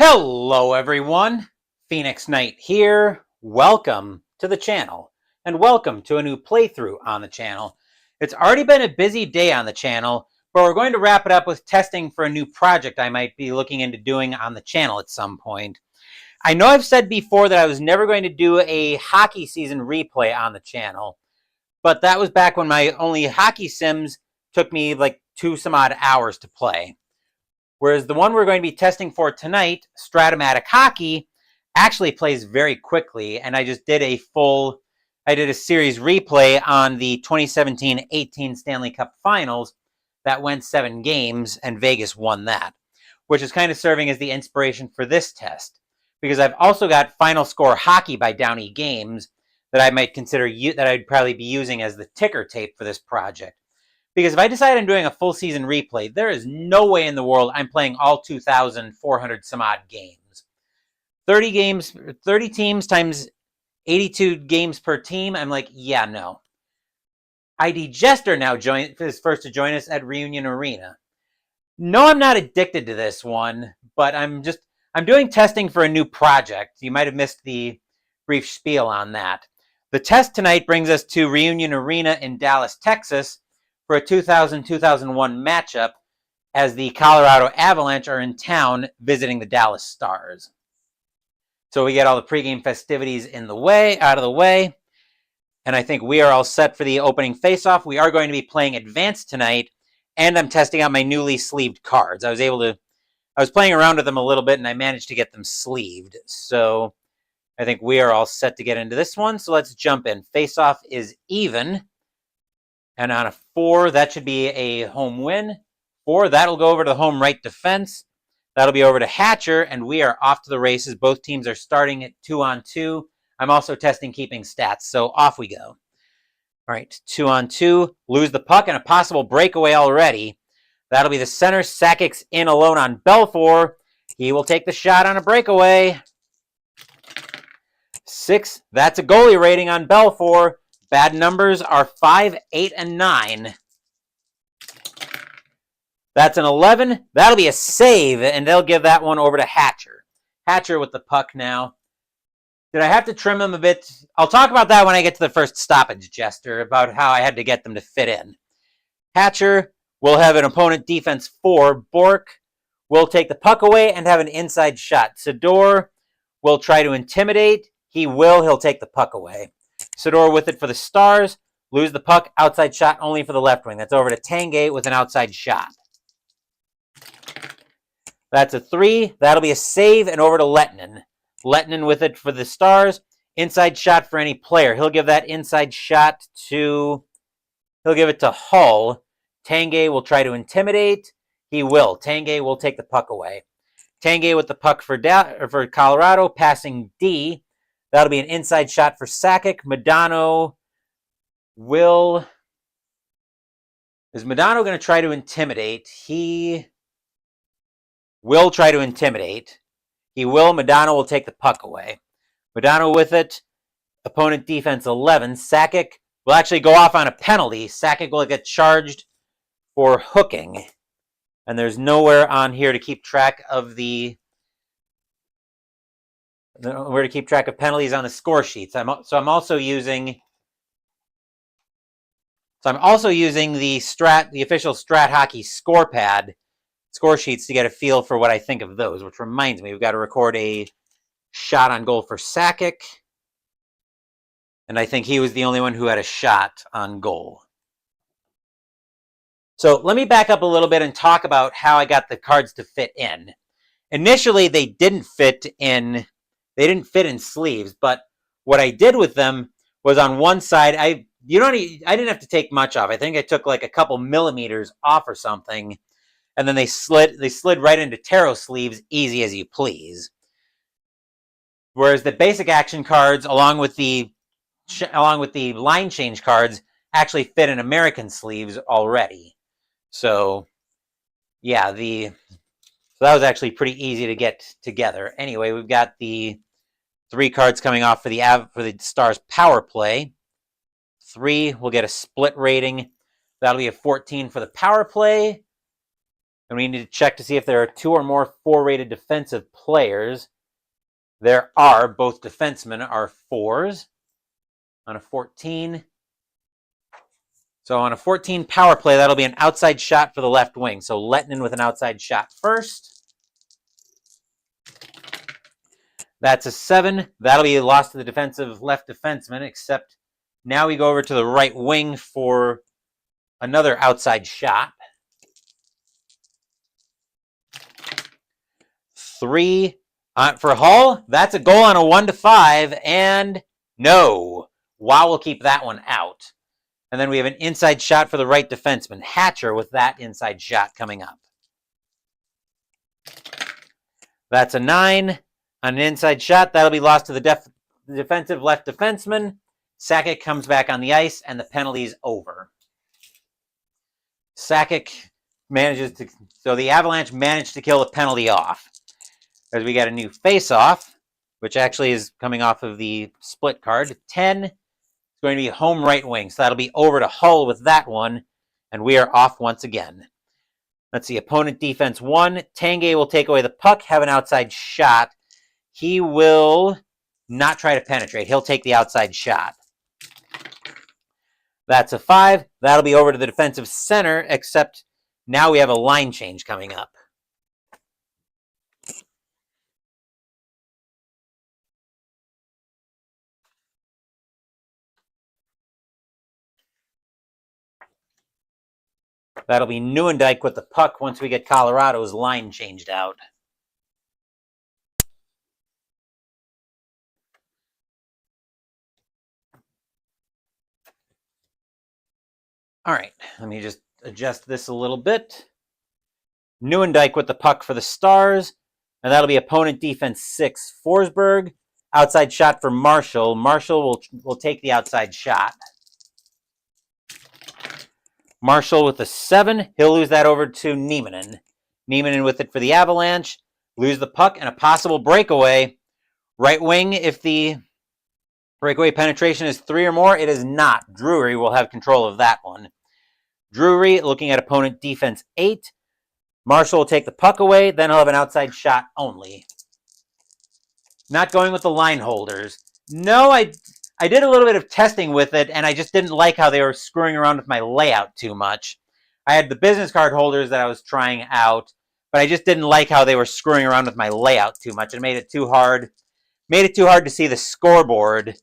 Hello everyone, Phoenix Knight here. Welcome to the channel and welcome to a new playthrough on the channel. It's already been a busy day on the channel, but we're going to wrap it up with testing for a new project I might be looking into doing on the channel at some point. I know I've said before that I was never going to do a hockey season replay on the channel, but that was back when my only hockey sims took me like 2 some odd hours to play. Whereas the one we're going to be testing for tonight, Strat-O-Matic Hockey, actually plays very quickly, and I just did a series replay on the 2017-18 Stanley Cup Finals that went 7 games, and Vegas won that, which is kind of serving as the inspiration for this test, because I've also got Final Score Hockey by Downey Games that I might consider that I'd probably be using as the ticker tape for this project. Because if I decide I'm doing a full season replay, there is no way in the world I'm playing all 2,400 some odd games. 30 teams times 82 games per team. I'm like, yeah, no. ID Jester now is first to join us at Reunion Arena. No, I'm not addicted to this one, but I'm doing testing for a new project. You might have missed the brief spiel on that. The test tonight brings us to Reunion Arena in Dallas, Texas, for a 2000-2001 matchup as the Colorado Avalanche are in town visiting the Dallas Stars. So we get all the pregame festivities out of the way, and I think we are all set for the opening faceoff. We are going to be playing advanced tonight, and I'm testing out my newly sleeved cards. I was playing around with them a little bit, and I managed to get them sleeved. So I think we are all set to get into this one. So let's jump in. Faceoff is even. And on a 4, that should be a home win. 4, that'll go over to the home right defense. That'll be over to Hatcher, and we are off to the races. Both teams are starting at 2-on-2. I'm also testing keeping stats, so off we go. All right, 2-on-2. Lose the puck and a possible breakaway already. That'll be the center. Sakic's in alone on Belfour. He will take the shot on a breakaway. 6, that's a goalie rating on Belfour. Bad numbers are 5, 8, and 9. That's an 11. That'll be a save, and they'll give that one over to Hatcher. Hatcher with the puck now. Did I have to trim him a bit? I'll talk about that when I get to the first stoppage, Jester, about how I had to get them to fit in. Hatcher will have an opponent defense 4. Bork will take the puck away and have an inside shot. Sador will try to intimidate. He'll take the puck away. Sador with it for the Stars. Lose the puck. Outside shot only for the left wing. That's over to Tanguay with an outside shot. That's a 3. That'll be a save and over to Lettinen. Lettinen with it for the Stars. Inside shot for any player. He'll give that inside shot to... He'll give it to Hull. Tanguay will try to intimidate. He will. Tanguay will take the puck away. Tanguay with the puck for Colorado. Passing D. That'll be an inside shot for Sakic. Modano will... Is Modano going to try to intimidate? He will try to intimidate. He will. Modano will take the puck away. Modano with it. Opponent defense 11. Sakic will actually go off on a penalty. Sakic will get charged for hooking. And there's nowhere on here to keep track of penalties on the score sheets. I'm also using the official Strat Hockey score sheets to get a feel for what I think of those, which reminds me, we've got to record a shot on goal for Sakic. And I think he was the only one who had a shot on goal. So let me back up a little bit and talk about how I got the cards to fit in. Initially, they didn't fit in sleeves, but what I did with them was on one side, I didn't have to take much off. I think I took like a couple millimeters off or something, and then they slid right into tarot sleeves, easy as you please. Whereas the basic action cards, along with the line change cards, actually fit in American sleeves already. So yeah, so that was actually pretty easy to get together. Anyway, we've got the 3 cards coming off for the Stars power play. 3 will get a split rating. That'll be a 14 for the power play. And we need to check to see if there are 2 or more 4-rated defensive players. There are. Both defensemen are 4s on a 14. So on a 14 power play, that'll be an outside shot for the left wing. So Lettinen with an outside shot first. That's a 7. That'll be lost to the defensive left defenseman, except now we go over to the right wing for another outside shot. 3 for Hull. That's a goal on a 1-5, and no. Wow will keep that one out. And then we have an inside shot for the right defenseman. Hatcher with that inside shot coming up. That's a 9 on an inside shot. That'll be lost to the defensive left defenseman. Sakic comes back on the ice, and the penalty's over. Sakic manages to... So the Avalanche managed to kill the penalty off. As we got a new face-off, which actually is coming off of the split card. 10 is going to be home right wing. So that'll be over to Hull with that one. And we are off once again. Let's see. Opponent defense 1. Tanguay will take away the puck, have an outside shot. He will not try to penetrate. He'll take the outside shot. That's a 5. That'll be over to the defensive center, except now we have a line change coming up. That'll be Nieuwendyk with the puck once we get Colorado's line changed out. All right, let me just adjust this a little bit. Nieuwendyk with the puck for the Stars, and that'll be opponent defense 6, Forsberg. Outside shot for Marshall. Marshall will take the outside shot. Marshall with the 7. He'll lose that over to Nieminen. Nieminen with it for the Avalanche. Lose the puck and a possible breakaway. Right wing, if the breakaway penetration is 3 or more, it is not. Drury will have control of that one. Drury looking at opponent defense 8. Marshall will take the puck away. Then he'll have an outside shot only. Not going with the line holders. No, I did a little bit of testing with it, and I just didn't like how they were screwing around with my layout too much. I had the business card holders that I was trying out, but I just didn't like how they were screwing around with my layout too much. It made it too hard. Made it too hard to see the scoreboard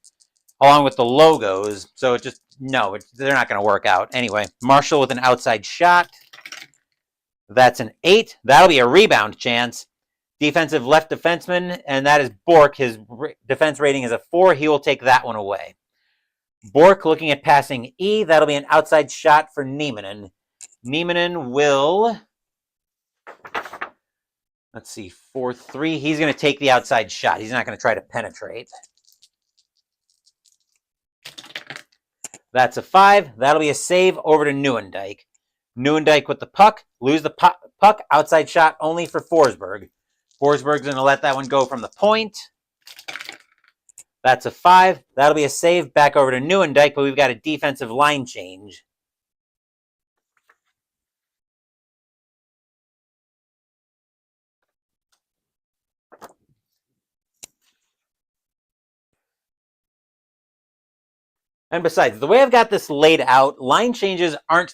along with the logos. So it just, no, they're not going to work out. Anyway, Marshall with an outside shot. That's an 8. That'll be a rebound chance. Defensive left defenseman, and that is Bork. His defense rating is a 4. He will take that one away. Bork looking at passing E. That'll be an outside shot for Nieminen. Nieminen will, let's see, 4-3. He's going to take the outside shot. He's not going to try to penetrate. That's a 5. That'll be a save over to Nieuwendyk. Nieuwendyk with the puck. Lose the puck. Outside shot only for Forsberg. Forsberg's going to let that one go from the point. That's a 5. That'll be a save back over to Nieuwendyk, but we've got a defensive line change. And besides, the way I've got this laid out, line changes are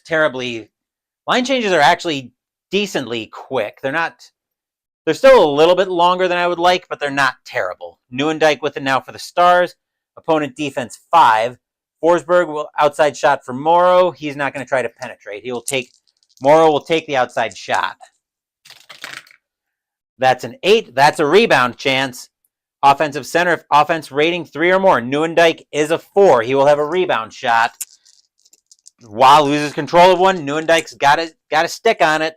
actually decently quick. They're still a little bit longer than I would like, but they're not terrible. Nieuwendyk with it now for the Stars. Opponent defense 5. Forsberg will outside shot for Morrow. He's not going to try to penetrate. Morrow will take the outside shot. That's an 8. That's a rebound chance. Offensive center, if offense rating 3 or more. Nieuwendyk is a 4. He will have a rebound shot. Wow loses control of one. Nieuwendyk's got a stick on it.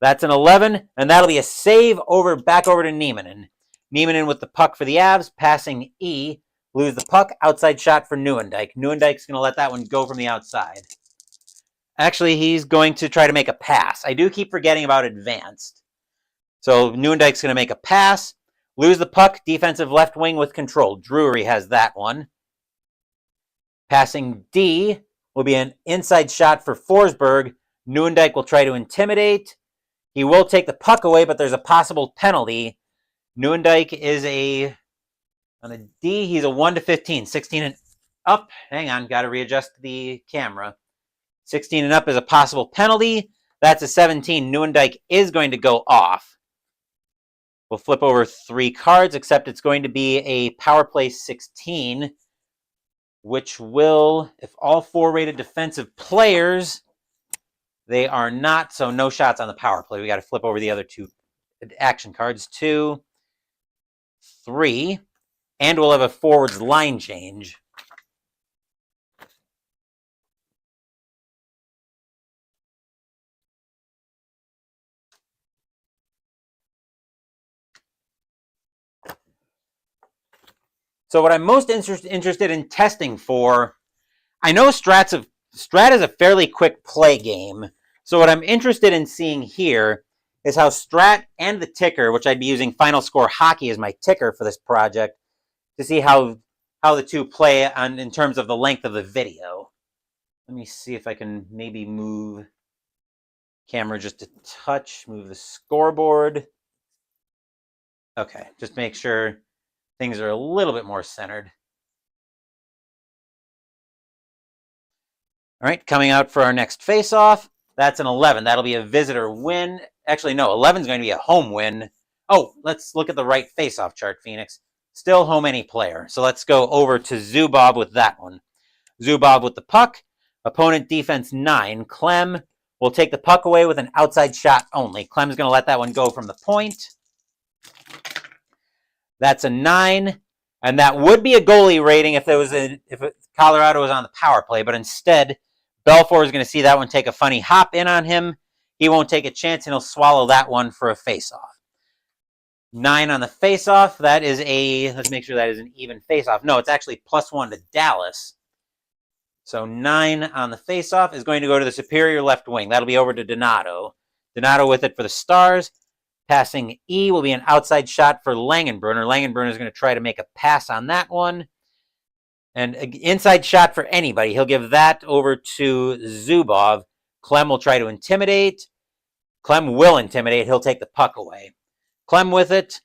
That's an 11, and that'll be a save back over to Nieminen. Nieminen with the puck for the Avs, passing E. Lose the puck, outside shot for Nieuwendyk. Nieuwendyk's going to let that one go from the outside. Actually, he's going to try to make a pass. I do keep forgetting about advanced. So Nieuwendyk's going to make a pass. Lose the puck, defensive left wing with control. Drury has that one. Passing D will be an inside shot for Forsberg. Nieuwendyk will try to intimidate. He will take the puck away, but there's a possible penalty. Nieuwendyk is on a D, he's a 1-15, 16 and up. Hang on, got to readjust the camera. 16 and up is a possible penalty. That's a 17. Nieuwendyk is going to go off. We'll flip over 3 cards, except it's going to be a power play 16, which will, if all 4 rated defensive players, they are not, so no shots on the power play. We got to flip over the other 2 action cards. 2, 3, and we'll have a forwards line change. So what I'm most interested in testing for, I know Strat is a fairly quick play game. So what I'm interested in seeing here is how Strat and the ticker, which I'd be using Final Score Hockey as my ticker for this project, to see how the 2 play in terms of the length of the video. Let me see if I can maybe move camera just a touch, move the scoreboard. Okay, just make sure things are a little bit more centered. All right, coming out for our next face-off. That's an 11. That'll be a visitor win. Actually, no, 11 is going to be a home win. Oh, let's look at the right face-off chart, Phoenix. Still home any player. So let's go over to Zubov with that one. Zubov with the puck. Opponent defense 9. Clem will take the puck away with an outside shot only. Clem's going to let that one go from the point. That's a 9, and that would be a goalie rating if Colorado was on the power play, but instead, Belfour is going to see that one take a funny hop in on him. He won't take a chance, and he'll swallow that one for a face-off. 9 on the face-off. That is let's make sure that is an even face-off. No, it's actually +1 to Dallas. So 9 on the face-off is going to go to the superior left wing. That'll be over to Donato. Donato with it for the Stars. Passing E will be an outside shot for Langenbrunner. Langenbrunner is going to try to make a pass on that one. And an inside shot for anybody. He'll give that over to Zubov. Clem will try to intimidate. Clem will intimidate. He'll take the puck away. Clem with it.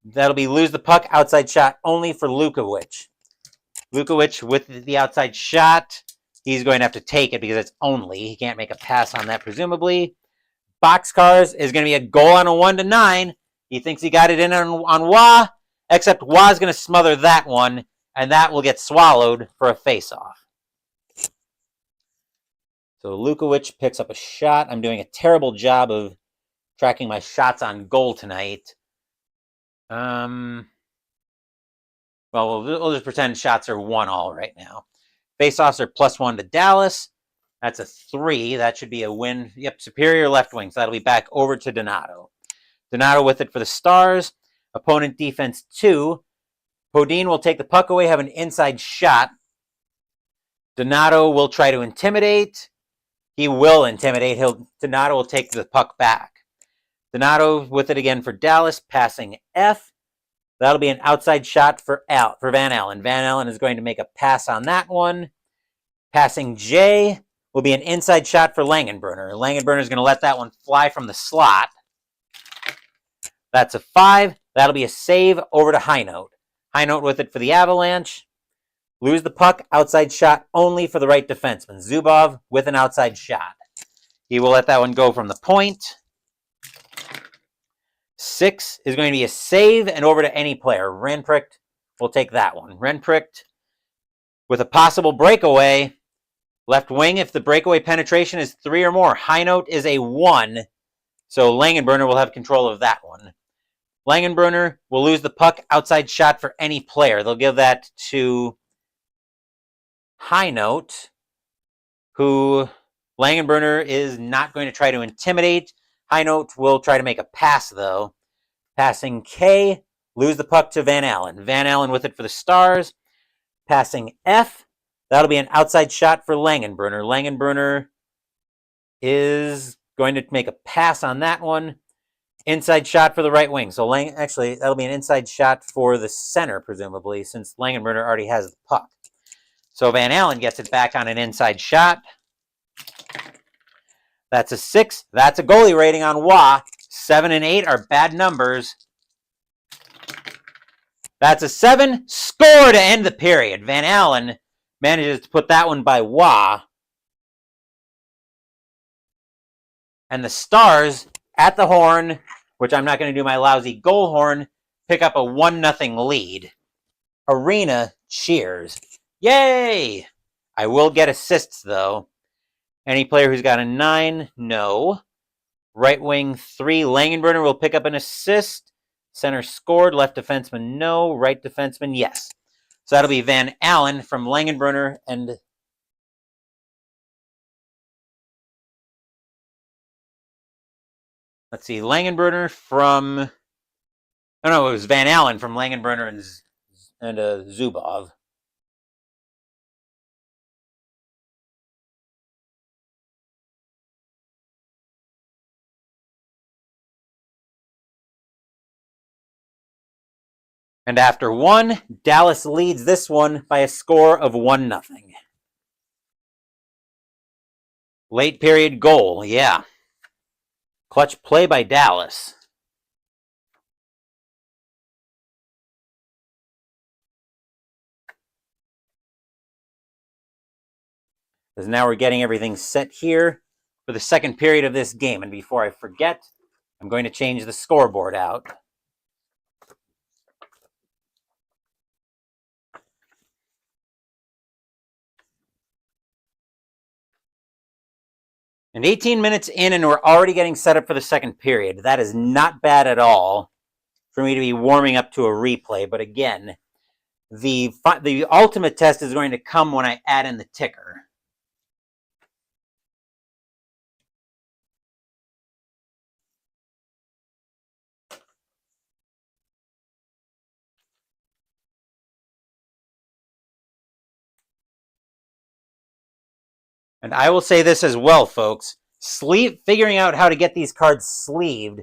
That'll be lose the puck. Outside shot only for Lukowicz. Lukowicz with the outside shot. He's going to have to take it because it's only. He can't make a pass on that, presumably. Boxcars is going to be a goal on a 1-9. He thinks he got it in on Wah, except Wah's going to smother that one, and that will get swallowed for a face-off. So Lukowicz picks up a shot. I'm doing a terrible job of tracking my shots on goal tonight. Well, we'll just pretend shots are 1-1 right now. Face-offs are +1 to Dallas. That's a 3. That should be a win. Yep, superior left wing. So that'll be back over to Donato. Donato with it for the Stars. Opponent defense 2. Podine will take the puck away, have an inside shot. Donato will try to intimidate. He will intimidate. Donato will take the puck back. Donato with it again for Dallas, passing F. That'll be an outside shot for Van Allen. Van Allen is going to make a pass on that one. Passing J will be an inside shot for Langenbrunner. Langenbrunner is going to let that one fly from the slot. That's a 5. That'll be a save over to Highnote. Highnote with it for the Avalanche. Lose the puck, outside shot only for the right defenseman. Zubov with an outside shot. He will let that one go from the point. 6 is going to be a save and over to any player. Renpricht will take that one. Renpricht with a possible breakaway. Left wing, if the breakaway penetration is 3 or more. Highnote is a 1, so Langenbrunner will have control of that one. Langenbrunner will lose the puck, outside shot for any player. They'll give that to Highnote, who Langenbrunner is not going to try to intimidate. Highnote will try to make a pass, though. Passing K, lose the puck to Van Allen. Van Allen with it for the Stars. Passing F, that'll be an outside shot for Langenbrunner. Langenbrunner is going to make a pass on that one. Inside shot for the right wing. So actually, that'll be an inside shot for the center, presumably, since Langenbrunner already has the puck. So Van Allen gets it back on an inside shot. That's a 6. That's a goalie rating on Wah. 7 and 8 are bad numbers. That's a 7. Score to end the period. Van Allen manages to put that one by Wah. And the Stars at the horn, which I'm not going to do my lousy goal horn, pick up a 1-0 lead. Arena cheers. Yay! I will get assists, though. Any player who's got a 9, no. Right wing 3, Langenbrunner will pick up an assist. Center scored. Left defenseman, no. Right defenseman, yes. So that'll be Van Allen from Langenbrunner and... Let's see, Langenbrunner from... Oh, no, it was Van Allen from Langenbrunner and Zubov. And after 1, Dallas leads this one by a score of 1-0. Late period goal, yeah. Clutch play by Dallas. Because now we're getting everything set here for the second period of this game. And before I forget, I'm going to change the scoreboard out. And 18 minutes in, and we're already getting set up for the second period. That is not bad at all for me to be warming up to a replay. But again, the ultimate test is going to come when I add in the ticker. And I will say this as well, folks. Figuring out how to get these cards sleeved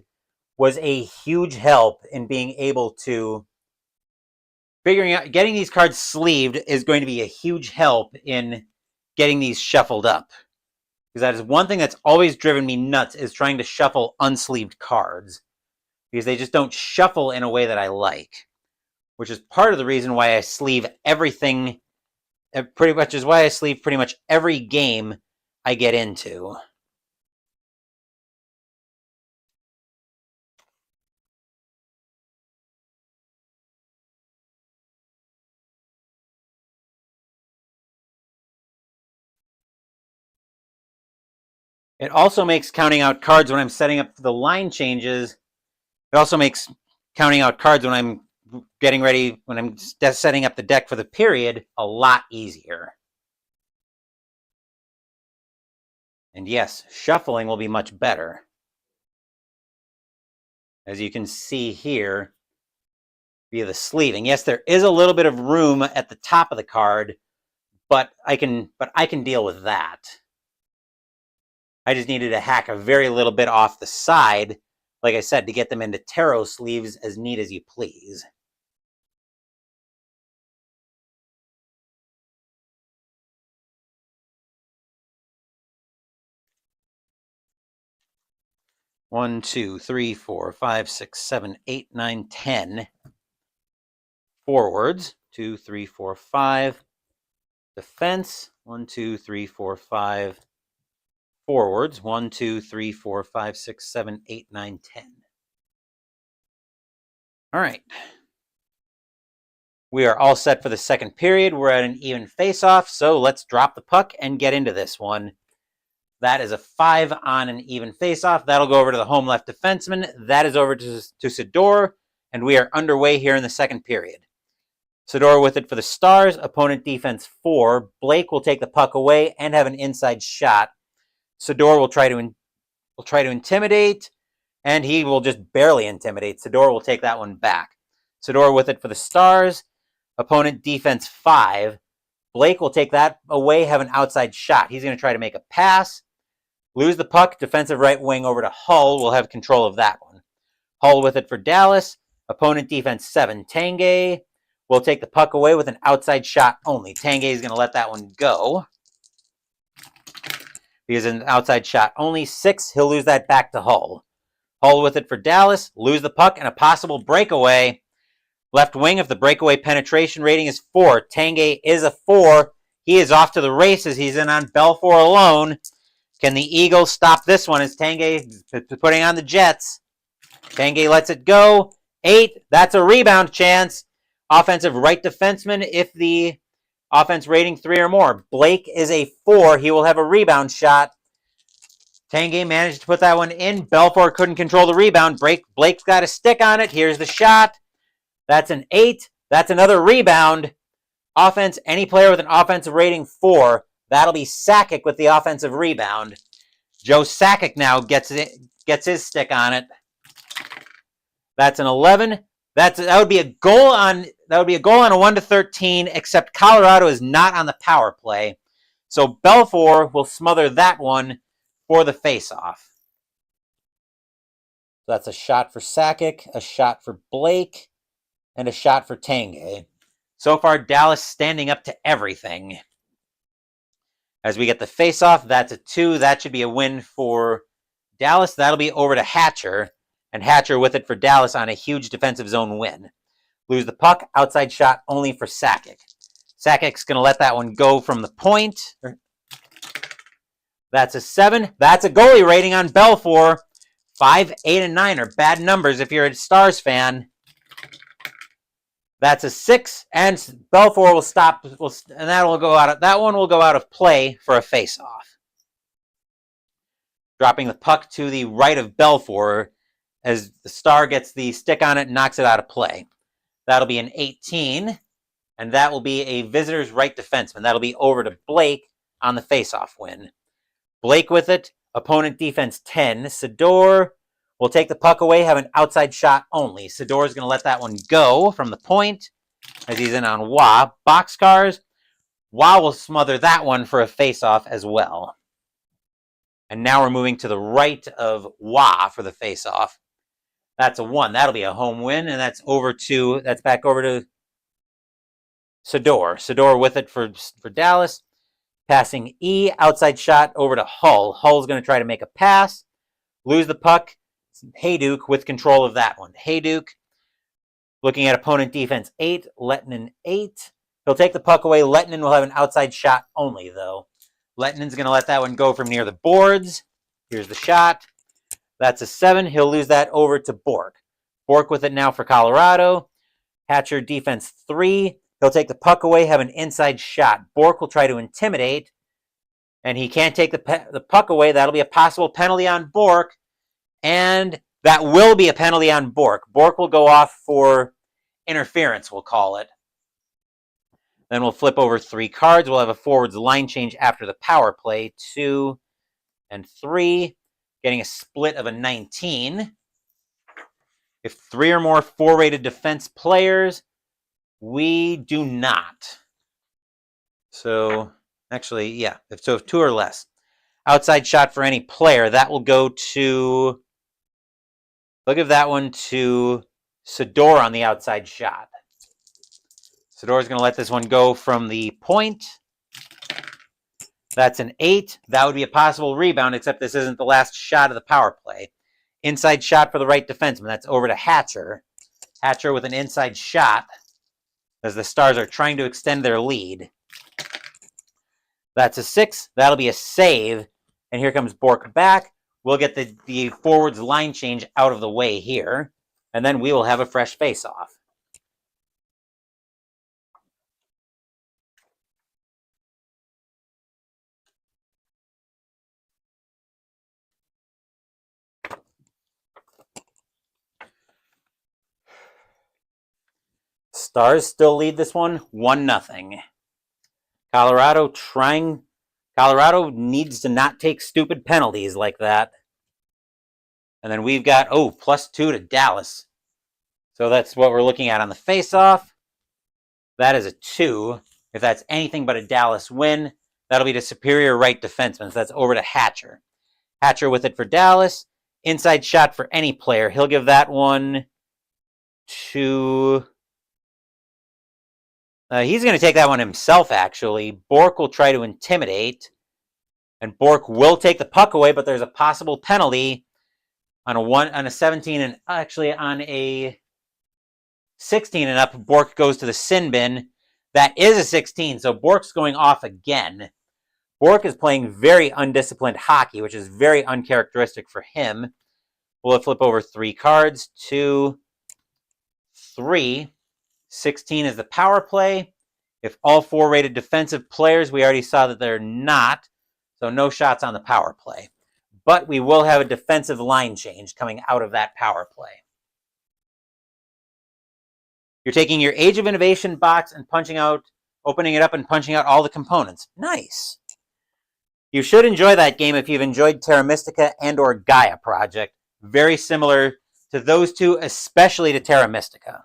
was a huge help in being able to... Getting these cards sleeved is going to be a huge help in getting these shuffled up. Because that is one thing that's always driven me nuts, is trying to shuffle unsleeved cards. Because they just don't shuffle in a way that I like. Which is part of the reason why I sleeve everything... Pretty much is why I sleeve pretty much every game I get into. It also makes counting out cards when I'm setting up the line changes. It also makes counting out cards when I'm getting ready, when I'm setting up the deck for the period, a lot easier. And yes, shuffling will be much better. As you can see here, via the sleeving. Yes, there is a little bit of room at the top of the card, but I can deal with that. I just needed to hack a very little bit off the side, like I said, to get them into tarot sleeves as neat as you please. One, 2, 3, 4, 5, 6, 7, 8, 9, 10. Forwards. 2, 3, 4, 5. Defense. 1, 2, 3, 4, 5. Forwards. 1, 2, 3, 4, 5, 6, 7, 8, 9, 10. All right. We are all set for the second period. We're at an even face-off, so let's drop the puck and get into this one. That is a 5 on an even face-off. That'll go over to the home left defenseman. That is over to Sador, and we are underway here in the second period. Sador with it for the Stars. Opponent defense 4. Blake will take the puck away and have an inside shot. Sador will try to intimidate, and he will just barely intimidate. Sador will take that one back. Sador with it for the Stars. Opponent defense 5. Blake will take that away, have an outside shot. He's going to try to make a pass. Lose the puck. Defensive right wing over to Hull. Will have control of that one. Hull with it for Dallas. Opponent defense 7. Tanguay will take the puck away with an outside shot only. Tanguay is going to let that one go. He's an outside shot. Only 6. He'll lose that back to Hull. Hull with it for Dallas. Lose the puck and a possible breakaway. Left wing, if the breakaway penetration rating is 4. Tanguay is a 4. He is off to the races. He's in on Belfour alone. Can the Eagles stop this one as Tanguay putting on the Jets? Tanguay lets it go. 8. That's a rebound chance. Offensive right defenseman if the offense rating 3 or more. Blake is a 4. He will have a rebound shot. Tanguay managed to put that one in. Belfour couldn't control the rebound. Blake's got a stick on it. Here's the shot. That's an 8. That's another rebound. Offense, any player with an offensive rating 4. That'll be Sakic with the offensive rebound. Joe Sakic now gets his stick on it. That's an 11. That would be a goal on a 1-13, except Colorado is not on the power play. So Belfour will smother that one for the faceoff. That's a shot for Sakic, a shot for Blake, and a shot for Tanguay. So far, Dallas standing up to everything. As we get the faceoff, that's a 2. That should be a win for Dallas. That'll be over to Hatcher. And Hatcher with it for Dallas on a huge defensive zone win. Lose the puck. Outside shot only for Sakic. Sakic's going to let that one go from the point. That's a 7. That's a goalie rating on Belfour. 5, 8, and 9 are bad numbers if you're a Stars fan. That's a 6, and Belfour will stop, and that one will go out of play for a face-off. Dropping the puck to the right of Belfour as the Star gets the stick on it and knocks it out of play. That'll be an 18, and that will be a visitor's right defenseman. That'll be over to Blake on the face-off win. Blake with it, opponent defense 10. Sador will take the puck away, have an outside shot only. Sador is going to let that one go from the point as he's in on Wah. Boxcars. Wah will smother that one for a face-off as well. And now we're moving to the right of Wah for the face-off. That's a 1. That'll be a home win, and that's back over to Sador. Sador with it for Dallas. Passing E, outside shot over to Hull. Hull's going to try to make a pass. Lose the puck. Hayduk with control of that one. Hayduk looking at opponent defense 8. Lettinen 8. He'll take the puck away. Lettinen will have an outside shot only, though. Lettinen's going to let that one go from near the boards. Here's the shot. That's a 7. He'll lose that over to Bork. Bork with it now for Colorado. Hatcher defense 3. He'll take the puck away, have an inside shot. Bork will try to intimidate, and he can't take the puck away. That'll be a possible penalty on Bork. And that will be a penalty on Bork. Bork will go off for interference, we'll call it. Then we'll flip over 3 cards. We'll have a forwards line change after the power play. 2 and 3, getting a split of a 19. If 3 or more 4-rated defense players, we do not. So, actually, yeah. If 2 or less. Outside shot for any player, that will go to... They'll give that one to Sador on the outside shot. Sador's going to let this one go from the point. That's an 8. That would be a possible rebound, except this isn't the last shot of the power play. Inside shot for the right defenseman. That's over to Hatcher. Hatcher with an inside shot as the Stars are trying to extend their lead. That's a 6. That'll be a save. And here comes Bork back. We'll get the forwards line change out of the way here. And then we will have a fresh face-off. Stars still lead this one 1-0. Colorado needs to not take stupid penalties like that. And then we've got, +2 to Dallas. So that's what we're looking at on the face-off. That is a 2. If that's anything but a Dallas win, that'll be the superior right defenseman. So that's over to Hatcher. Hatcher with it for Dallas. Inside shot for any player. He'll give that one to... he's going to take that one himself, actually. Bork will try to intimidate. And Bork will take the puck away, but there's a possible penalty on a 17 and actually on a 16 and up. Bork goes to the sin bin. That is a 16, so Bork's going off again. Bork is playing very undisciplined hockey, which is very uncharacteristic for him. We'll flip over 3 cards. 2, 3. 16 is the power play. If all 4 rated defensive players, we already saw that they're not, so no shots on the power play. But we will have a defensive line change coming out of that power play. You're taking your Age of Innovation box and opening it up and punching out all the components. Nice. You should enjoy that game if you've enjoyed Terra Mystica and or Gaia Project. Very similar to those two, especially to Terra Mystica.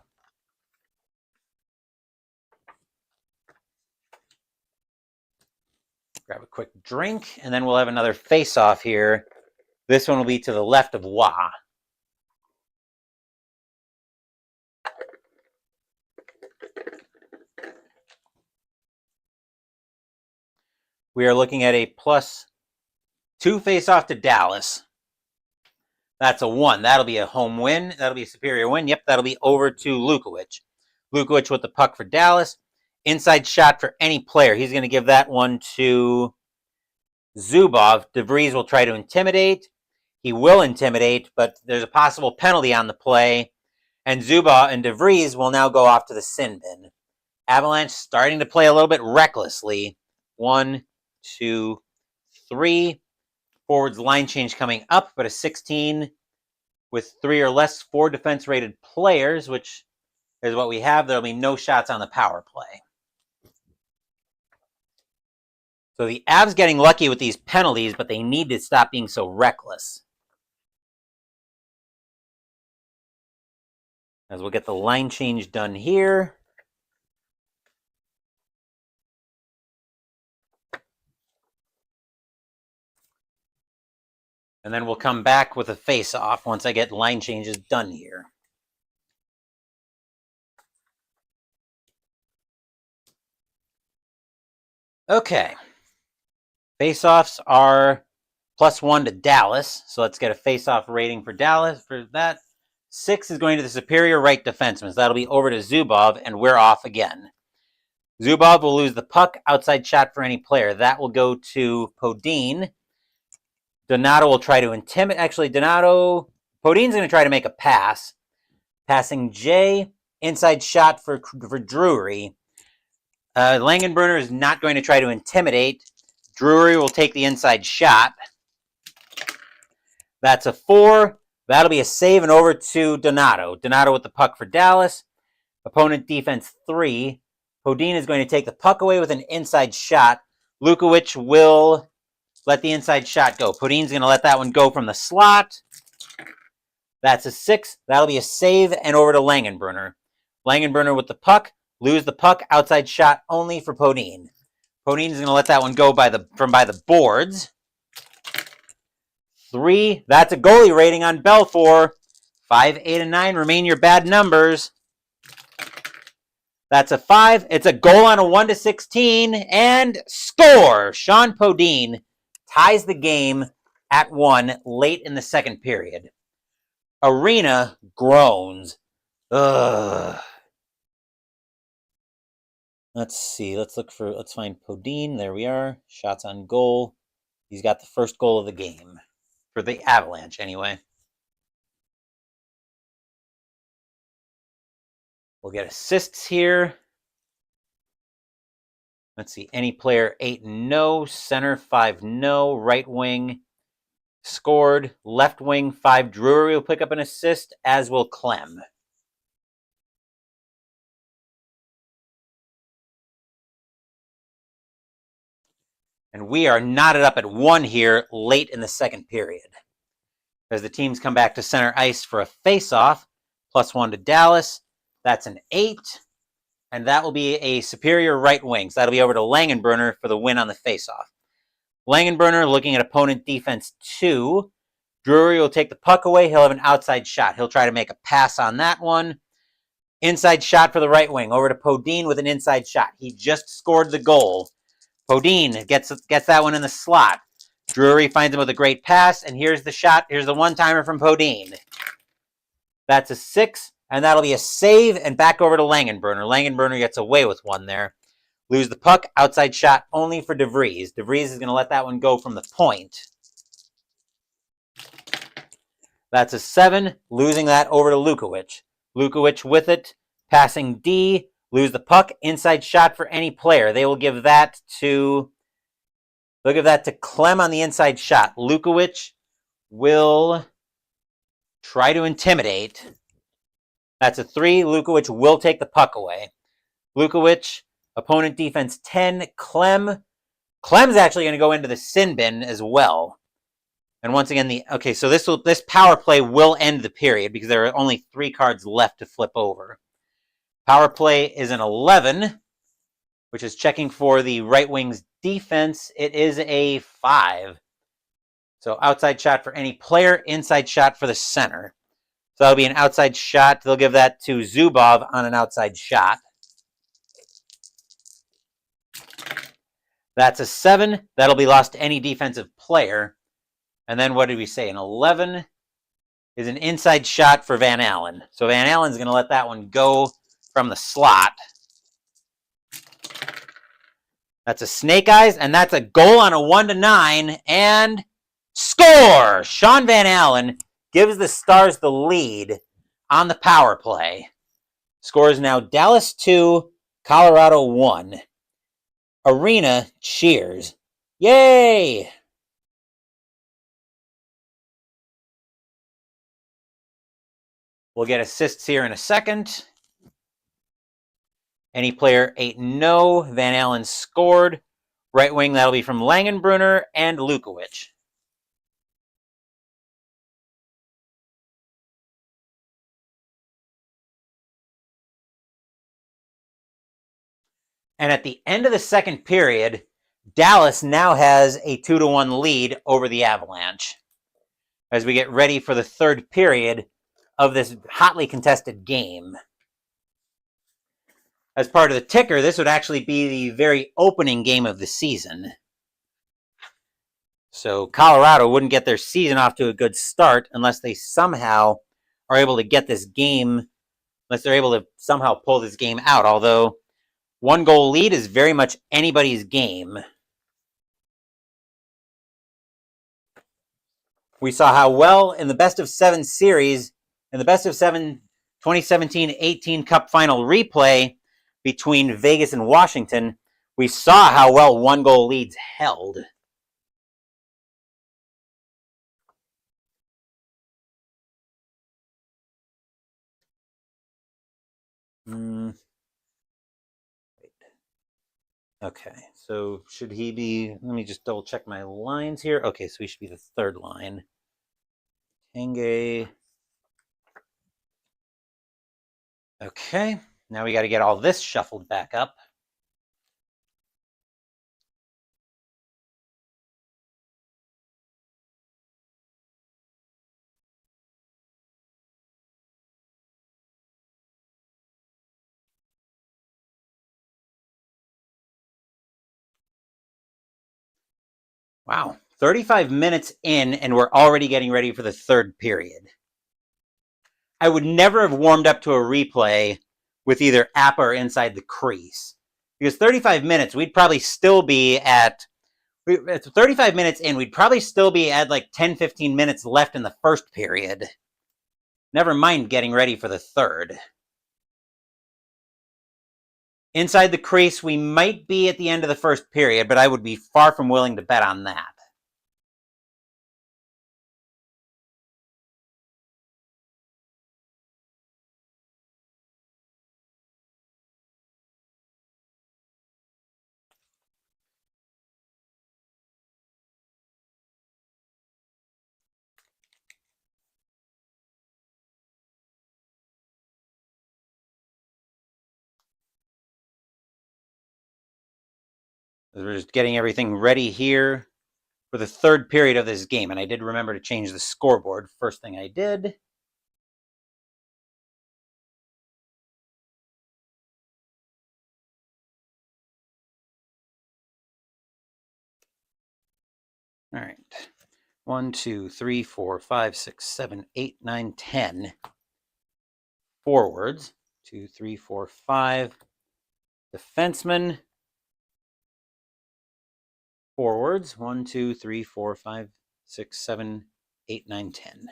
Grab a quick drink, and then we'll have another face-off here. This one will be to the left of Wah. We are looking at a +2 face-off to Dallas. That's a 1. That'll be a home win. That'll be a superior win. Yep, that'll be over to Lukowicz. Lukowicz with the puck for Dallas. Inside shot for any player. He's going to give that one to Zubov. DeVries will try to intimidate. He will intimidate, but there's a possible penalty on the play. And Zubov and DeVries will now go off to the sin bin. Avalanche starting to play a little bit recklessly. 1, 2, 3. Forwards line change coming up, but a 16 with 3 or less 4 defense rated players, which is what we have. There'll be no shots on the power play. So the Avs getting lucky with these penalties, but they need to stop being so reckless. As we'll get the line change done here. And then we'll come back with a face-off once I get line changes done here. Okay. Face-offs are +1 to Dallas. So let's get a face-off rating for Dallas. For that, 6 is going to the superior right defenseman. So that'll be over to Zubov, and we're off again. Zubov will lose the puck. Outside shot for any player. That will go to Podine. Donato will try to intimidate. Actually, Podine's going to try to make a pass. Passing Jay. Inside shot for Drury. Langenbrunner is not going to try to intimidate. Drury will take the inside shot. That's a 4. That'll be a save and over to Donato. Donato with the puck for Dallas. Opponent defense 3. Podine is going to take the puck away with an inside shot. Lukowicz will let the inside shot go. Podine's going to let that one go from the slot. That's a 6. That'll be a save and over to Langenbrunner. Langenbrunner with the puck. Lose the puck. Outside shot only for Podine. Podine's going to let that one go by the boards. 3. That's a goalie rating on Belfour. 5, 8, and 9 remain your bad numbers. That's a 5. It's a goal on a 1 to 16. And score! Sean Podine ties the game at 1 late in the second period. Arena groans. Ugh. Let's see. Let's find Podine. There we are. Shots on goal. He's got the first goal of the game. For the Avalanche, anyway. We'll get assists here. Let's see. Any player 8 no. Center 5 no. Right wing scored. Left wing 5. Drury will pick up an assist, as will Clem. And we are knotted up at 1 here late in the second period. As the teams come back to center ice for a face-off. +1 to Dallas. That's an 8. And that will be a superior right wing. So that'll be over to Langenbrunner for the win on the face-off. Langenbrunner looking at opponent defense 2. Drury will take the puck away. He'll have an outside shot. He'll try to make a pass on that one. Inside shot for the right wing. Over to Podine with an inside shot. He just scored the goal. Podine gets that one in the slot. Drury finds him with a great pass, and here's the shot. Here's the one-timer from Podine. That's a 6, and that'll be a save, and back over to Langenbrunner. Langenbrunner gets away with one there. Lose the puck, outside shot only for DeVries. DeVries is going to let that one go from the point. That's a 7, losing that over to Lukowicz. Lukowicz with it, passing D, lose the puck, inside shot for any player. They will give that to Clem on the inside shot. Lukowicz will try to intimidate. That's a 3. Lukowicz will take the puck away. Lukowicz, opponent defense 10. Clem's actually going to go into the sin bin as well. And once again, so this power play will end the period because there are only 3 cards left to flip over. Power play is an 11, which is checking for the right wing's defense. It is a 5. So outside shot for any player, inside shot for the center. So that'll be an outside shot. They'll give that to Zubov on an outside shot. That's a 7. That'll be lost to any defensive player. And then what did we say? An 11 is an inside shot for Van Allen. So Van Allen's going to let that one go from the slot. That's a snake eyes, and that's a goal on a 1-9, and score! Sean Van Allen gives the Stars the lead on the power play. Score is now Dallas 2, Colorado 1. Arena cheers. Yay! We'll get assists here in a second. Any player 8-0. Van Allen scored. Right wing, that'll be from Langenbrunner and Lukowicz. And at the end of the second period, Dallas now has a 2-1 lead over the Avalanche as we get ready for the third period of this hotly contested game. As part of the ticker, this would actually be the very opening game of the season. So Colorado wouldn't get their season off to a good start unless they somehow are able to get this game, unless they're able to somehow pull this game out, although 1-goal lead is very much anybody's game. We saw how well in the best of 7 series, in the best of 7 2017-18 Cup final replay between Vegas and Washington, we saw how well 1-goal leads held. Okay, so should he be, let me just double check my lines here. Okay, so he should be the third line. Tanguay. Okay, now we got to get all this shuffled back up. Wow, 35 minutes in, and we're already getting ready for the third period. I would never have warmed up to a replay with either Appa or inside the crease. Because 35 minutes, we'd probably still be at 35 minutes in, we'd probably still be at like 10-15 minutes left in the first period. Never mind getting ready for the third. Inside the crease, we might be at the end of the first period, but I would be far from willing to bet on that. We're just getting everything ready here for the third period of this game. And I did remember to change the scoreboard. First thing I did. All right. 1, 2, 3, 4, 5, 6, 7, 8, 9, 10 forwards. 2, 3, 4, 5 defensemen. Forwards. 1, 2, 3, 4, 5, 6, 7, 8, 9, 10.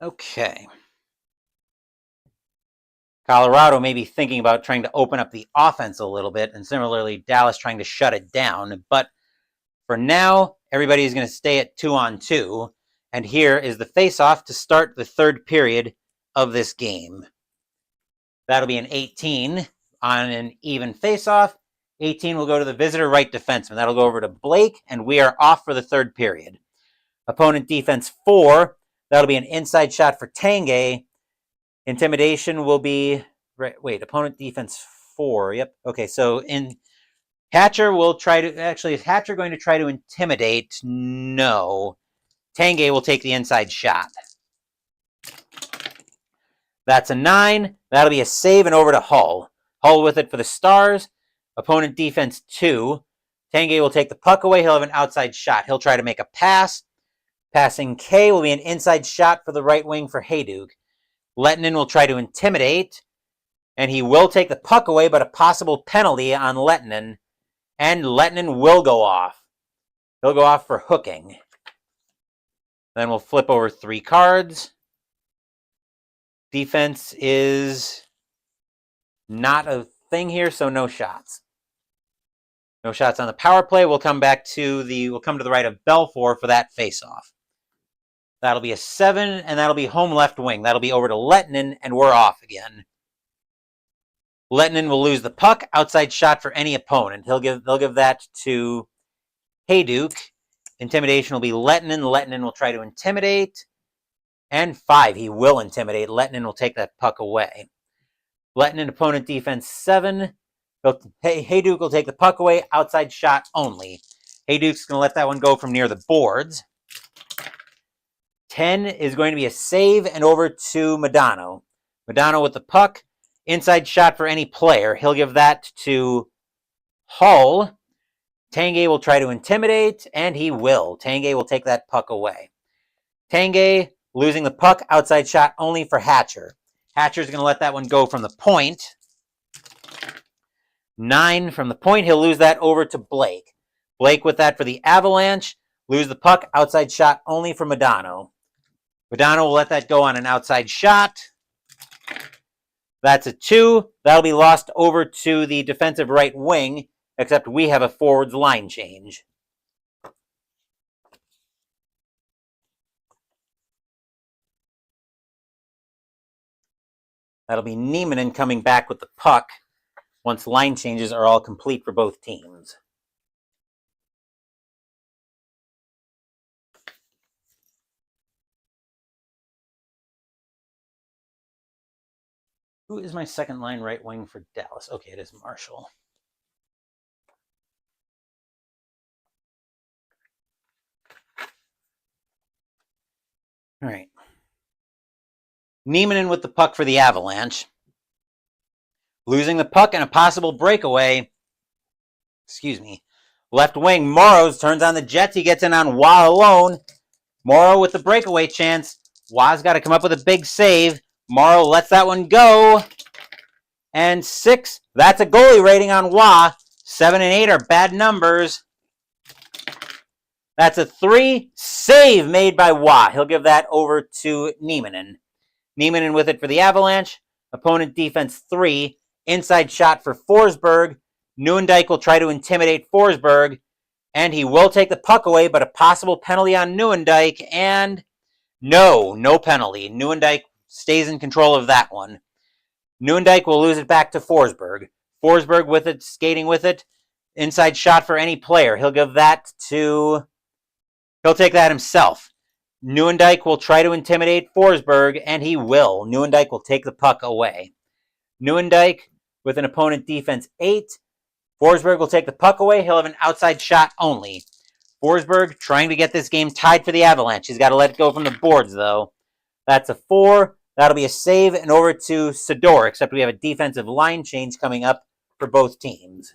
Okay. Colorado may be thinking about trying to open up the offense a little bit, and similarly, Dallas trying to shut it down. But for now, everybody is going to stay at 2-on-2. And here is the face-off to start the third period of this game. That'll be an 18 on an even face-off. 18 will go to the visitor right defenseman. That'll go over to Blake, and we are off for the third period. Opponent defense 4. That'll be an inside shot for Tanguay. Intimidation will be... Wait, opponent defense 4. Yep. Okay, so Hatcher will try to... Actually, is Hatcher going to try to intimidate? No. Tanguay will take the inside shot. That's a 9. That'll be a save and over to Hull. Hull with it for the Stars. Opponent defense 2. Tanguay will take the puck away. He'll have an outside shot. He'll try to make a pass. Passing K will be an inside shot for the right wing for Hayduk. Lettinen will try to intimidate, and he will take the puck away, but a possible penalty on Lettinen, and Lettinen will go off. He'll go off for hooking. Then we'll flip over 3 cards. Defense is not a thing here, so no shots. No shots on the power play. We'll come to the right of Belfour for that face-off. That'll be a 7, and that'll be home left wing. That'll be over to Lettinen, and we're off again. Lettinen will lose the puck. Outside shot for any opponent. They'll give that to Hayduk. Intimidation will be Lettinen. Lettinen will try to intimidate. And 5, he will intimidate. Lettinen will take that puck away. Lettinen, opponent defense 7. Hayduk will take the puck away. Outside shot only. Hayduk's going to let that one go from near the boards. 10 is going to be a save and over to Modano. Modano with the puck. Inside shot for any player. He'll give that to Hull. Tanguay will try to intimidate, and he will. Tanguay will take that puck away. Tanguay losing the puck. Outside shot only for Hatcher. Hatcher's going to let that one go from the point. 9 from the point. He'll lose that over to Blake. Blake with that for the Avalanche. Lose the puck. Outside shot only for Modano. Modano will let that go on an outside shot. That's a 2. That'll be lost over to the defensive right wing, except we have a forwards line change. That'll be Nieminen coming back with the puck once line changes are all complete for both teams. Who is my second line right wing for Dallas? Okay, it is Marshall. All right. Nieminen with the puck for the Avalanche. Losing the puck and a possible breakaway. Excuse me. Left wing, Morrows turns on the Jets. He gets in on Wah alone. Morrow with the breakaway chance. Wah's got to come up with a big save. Morrow lets that one go. And 6. That's a goalie rating on Wah. 7 and 8 are bad numbers. That's a 3. Save made by Wah. He'll give that over to Nieminen. Nieminen with it for the Avalanche. Opponent defense 3. Inside shot for Forsberg. Nieuwendyk will try to intimidate Forsberg. And he will take the puck away, but a possible penalty on Nieuwendyk. And no penalty. Nieuwendyk stays in control of that one. Nieuwendyk will lose it back to Forsberg. Forsberg with it, skating with it. Inside shot for any player. He'll take that himself. Nieuwendyk will try to intimidate Forsberg, and he will. Nieuwendyk will take the puck away. Nieuwendyk with an opponent defense 8. Forsberg will take the puck away. He'll have an outside shot only. Forsberg trying to get this game tied for the Avalanche. He's got to let it go from the boards, though. That's a 4. That'll be a save and over to Sador, except we have a defensive line change coming up for both teams.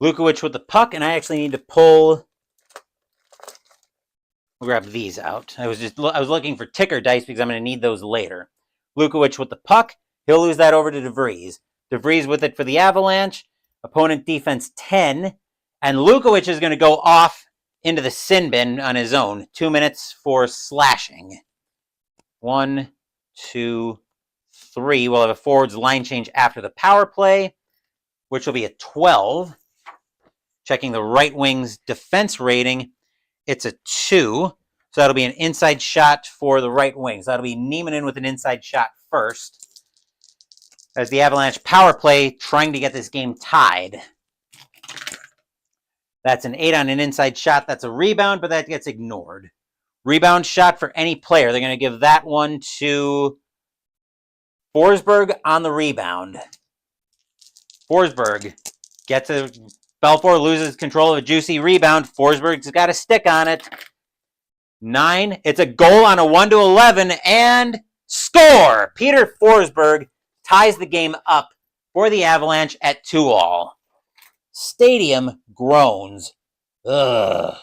Lukowich with the puck, and I actually need to pull. We'll grab these out. I was looking for ticker dice because I'm going to need those later. Lukowich with the puck. He'll lose that over to DeVries. DeVries with it for the Avalanche. Opponent defense 10. And Lukowich is going to go off into the sin bin on his own. 2 minutes for slashing. 1, 2, 3. We'll have a forwards line change after the power play, which will be a 12. Checking the right wing's defense rating. It's a 2. So that'll be an inside shot for the right wing. So that'll be Niemanen with an inside shot first. As the Avalanche power play trying to get this game tied. That's an 8 on an inside shot. That's a rebound, but that gets ignored. Rebound shot for any player. They're going to give that one to Forsberg on the rebound. Forsberg gets a... Belfour loses control of a juicy rebound. Forsberg's got a stick on it. 9. It's a goal on a 1-11 and score! Peter Forsberg ties the game up for the Avalanche at 2-all. Stadium groans. Ugh.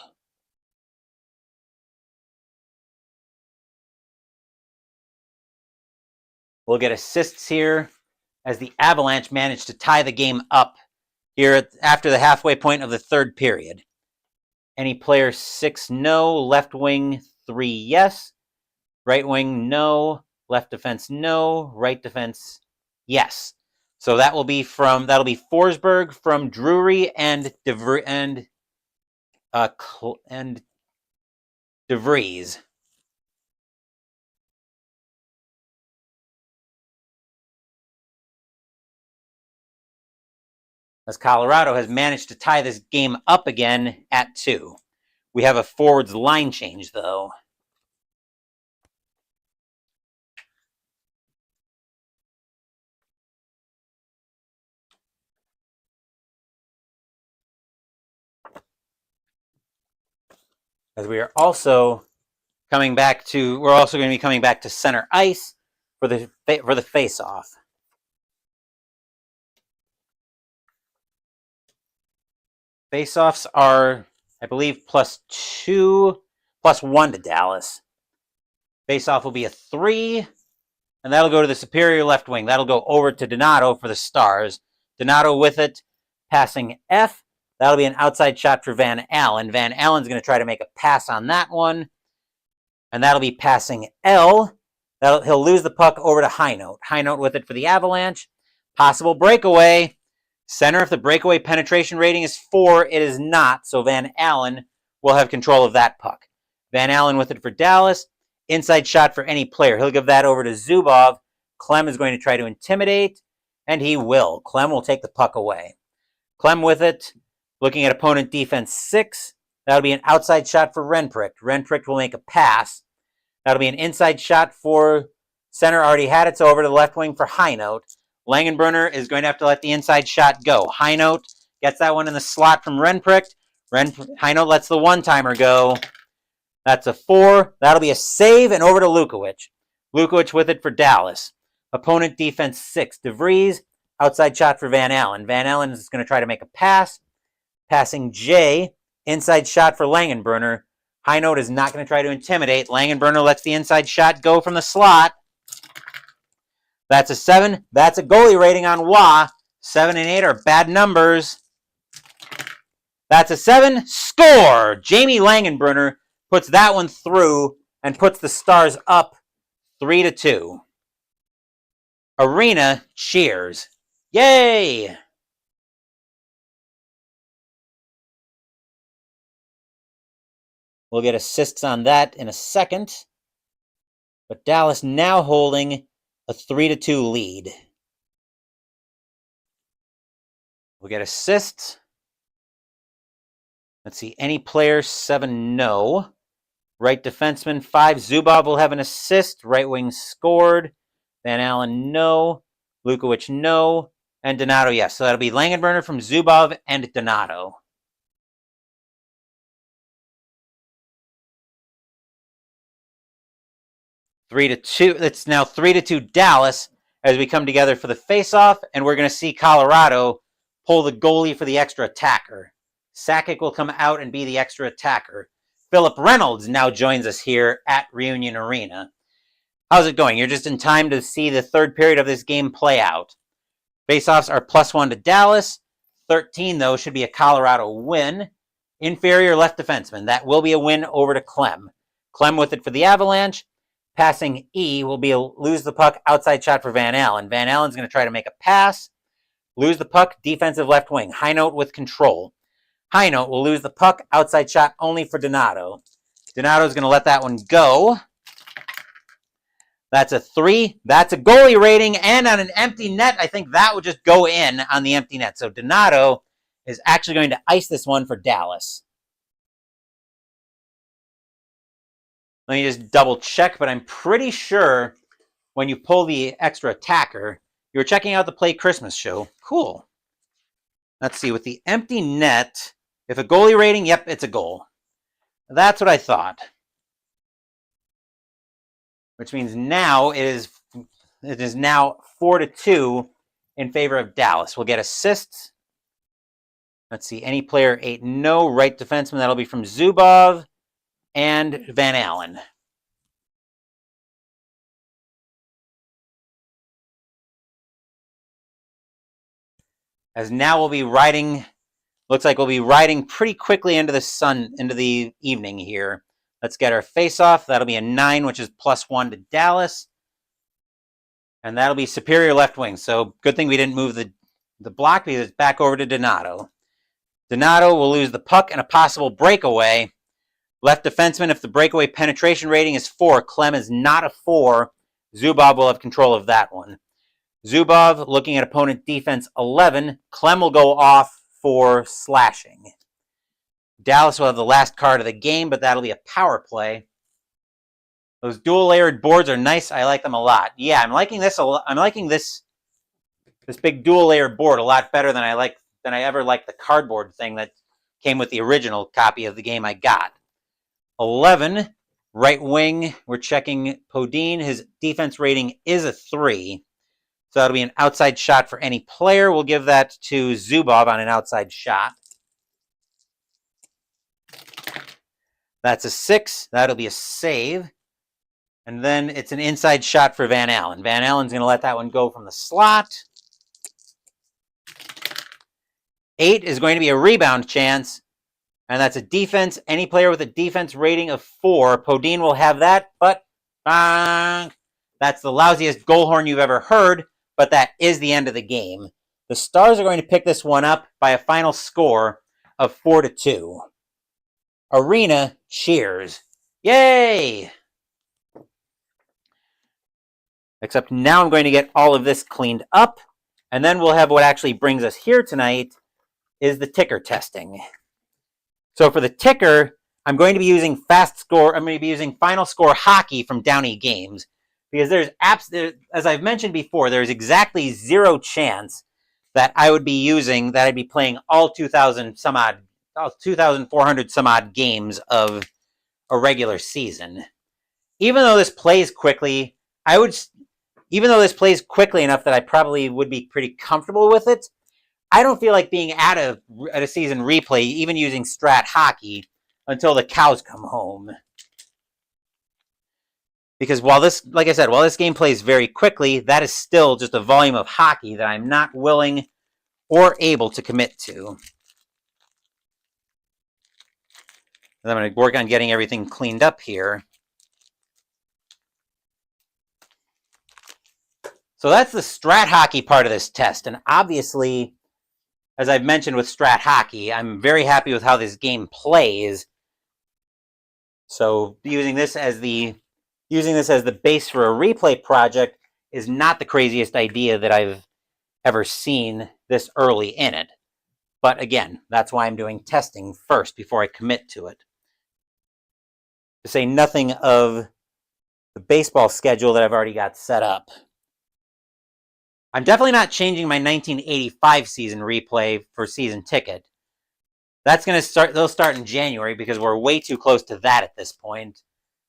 We'll get assists here as the Avalanche manage to tie the game up here after the halfway point of the third period. Any player 6, no. Left wing 3, yes. Right wing, no. Left defense, no. Right defense, yes. So that'll be Forsberg from Drury and DeVries. As Colorado has managed to tie this game up again at 2. We have a forwards line change, though. As we are also coming back to, we're also going to be coming back to center ice for the face-off. Face-offs are, I believe, +2, +1 to Dallas. Face-off will be a 3, and that'll go to the superior left wing. That'll go over to Donato for the Stars. Donato with it, passing F. That'll be an outside shot for Van Allen. Van Allen's going to try to make a pass on that one, and that'll be passing L. He'll lose the puck over to Highnote. Highnote with it for the Avalanche. Possible breakaway. Center, if the breakaway penetration rating is 4, it is not, so Van Allen will have control of that puck. Van Allen with it for Dallas. Inside shot for any player. He'll give that over to Zubov. Clem is going to try to intimidate, and he will. Clem will take the puck away. Clem with it, looking at opponent defense 6. That'll be an outside shot for Renpricht. Renpricht will make a pass. That'll be an inside shot for center. Already had it, so over to the left wing for Highnote. Langenbrunner is going to have to let the inside shot go. Highnote gets that one in the slot from Renpricht. Highnote lets the one-timer go. That's a 4. That'll be a save, and over to Lukowich. Lukowich with it for Dallas. Opponent defense 6. DeVries, outside shot for Van Allen. Van Allen is going to try to make a pass. Passing J, inside shot for Langenbrunner. Highnote is not going to try to intimidate. Langenbrunner lets the inside shot go from the slot. That's a 7. That's a goalie rating on Wah. 7 and 8 are bad numbers. That's a 7. Score! Jamie Langenbrunner puts that one through and puts the Stars up 3-2. Arena cheers. Yay! We'll get assists on that in a second. But Dallas now holding a 3-2 lead. We'll get assists. Let's see, any player 7, no. Right defenseman 5, Zubov will have an assist. Right wing scored. Van Allen, no. Lukowich, no. And Donato, yes. So that'll be Langenbrunner from Zubov and Donato. It's now 3-2 Dallas as we come together for the face-off, and we're going to see Colorado pull the goalie for the extra attacker. Sakic will come out and be the extra attacker. Philip Reynolds now joins us here at Reunion Arena. How's it going? You're just in time to see the third period of this game play out. Faceoffs are +1 to Dallas. 13, though, should be a Colorado win. Inferior left defenseman. That will be a win over to Clem. Clem with it for the Avalanche. Passing E will be a lose the puck outside shot for Van Allen. Van Allen's going to try to make a pass. Lose the puck, defensive left wing. High note with control. High note will lose the puck, outside shot only for Donato. Donato's going to let that one go. That's a 3. That's a goalie rating, and on an empty net, I think that would just go in on the empty net. So Donato is actually going to ice this one for Dallas. Let me just double check, but I'm pretty sure when you pull the extra attacker, you're checking out the Play Christmas show. Cool. Let's see, with the empty net, if a goalie rating, yep, it's a goal. That's what I thought. Which means now it is now 4-2 in favor of Dallas. We'll get assists. Let's see, any player 8, no. Right defenseman, that'll be from Zubov and Van Allen. As now we'll be riding, looks like we'll be riding pretty quickly into the evening here. Let's get our face-off. That'll be a 9, which is +1 to Dallas. And that'll be superior left wing. So good thing we didn't move the block because it's back over to Donato. Donato will lose the puck and a possible breakaway. Left defenseman, if the breakaway penetration rating is 4, Clem is not a 4. Zubov will have control of that one. Zubov looking at opponent defense 11. Clem will go off for slashing. Dallas will have the last card of the game, but that'll be a power play. Those dual layered boards are nice. I like them a lot. Yeah, I'm liking this a lot. I'm liking this big dual layered board a lot better than I ever liked the cardboard thing that came with the original copy of the game I got. 11, right wing. We're checking Podine. His defense rating is a 3. So that'll be an outside shot for any player. We'll give that to Zubov on an outside shot. That's a 6. That'll be a save. And then it's an inside shot for Van Allen. Van Allen's going to let that one go from the slot. 8 is going to be a rebound chance. And that's a defense. Any player with a defense rating of 4. Podine will have that, but that's the lousiest goal horn you've ever heard. But that is the end of the game. The Stars are going to pick this one up by a final score of 4-2. Arena cheers. Yay! Except now I'm going to get all of this cleaned up, and then we'll have what actually brings us here tonight is the ticker testing. So for the ticker, I'm going to be using Final Score Hockey from Downey Games, because as I've mentioned before, there's exactly 0 chance that I'd be playing all 2,400 some odd games of a regular season. Even though this plays quickly enough that I probably would be pretty comfortable with it, I don't feel like being at a season replay, even using Strat Hockey, until the cows come home. Because while this game plays very quickly, that is still just a volume of hockey that I'm not willing or able to commit to. I'm going to work on getting everything cleaned up here. So that's the Strat Hockey part of this test. And obviously, as I've mentioned with Strat Hockey, I'm very happy with how this game plays. So using this as the base for a replay project is not the craziest idea that I've ever seen this early in it. But again, that's why I'm doing testing first before I commit to it. To say nothing of the baseball schedule that I've already got set up. I'm definitely not changing my 1985 season replay for season ticket. That's going to start. They'll start in January because we're way too close to that at this point.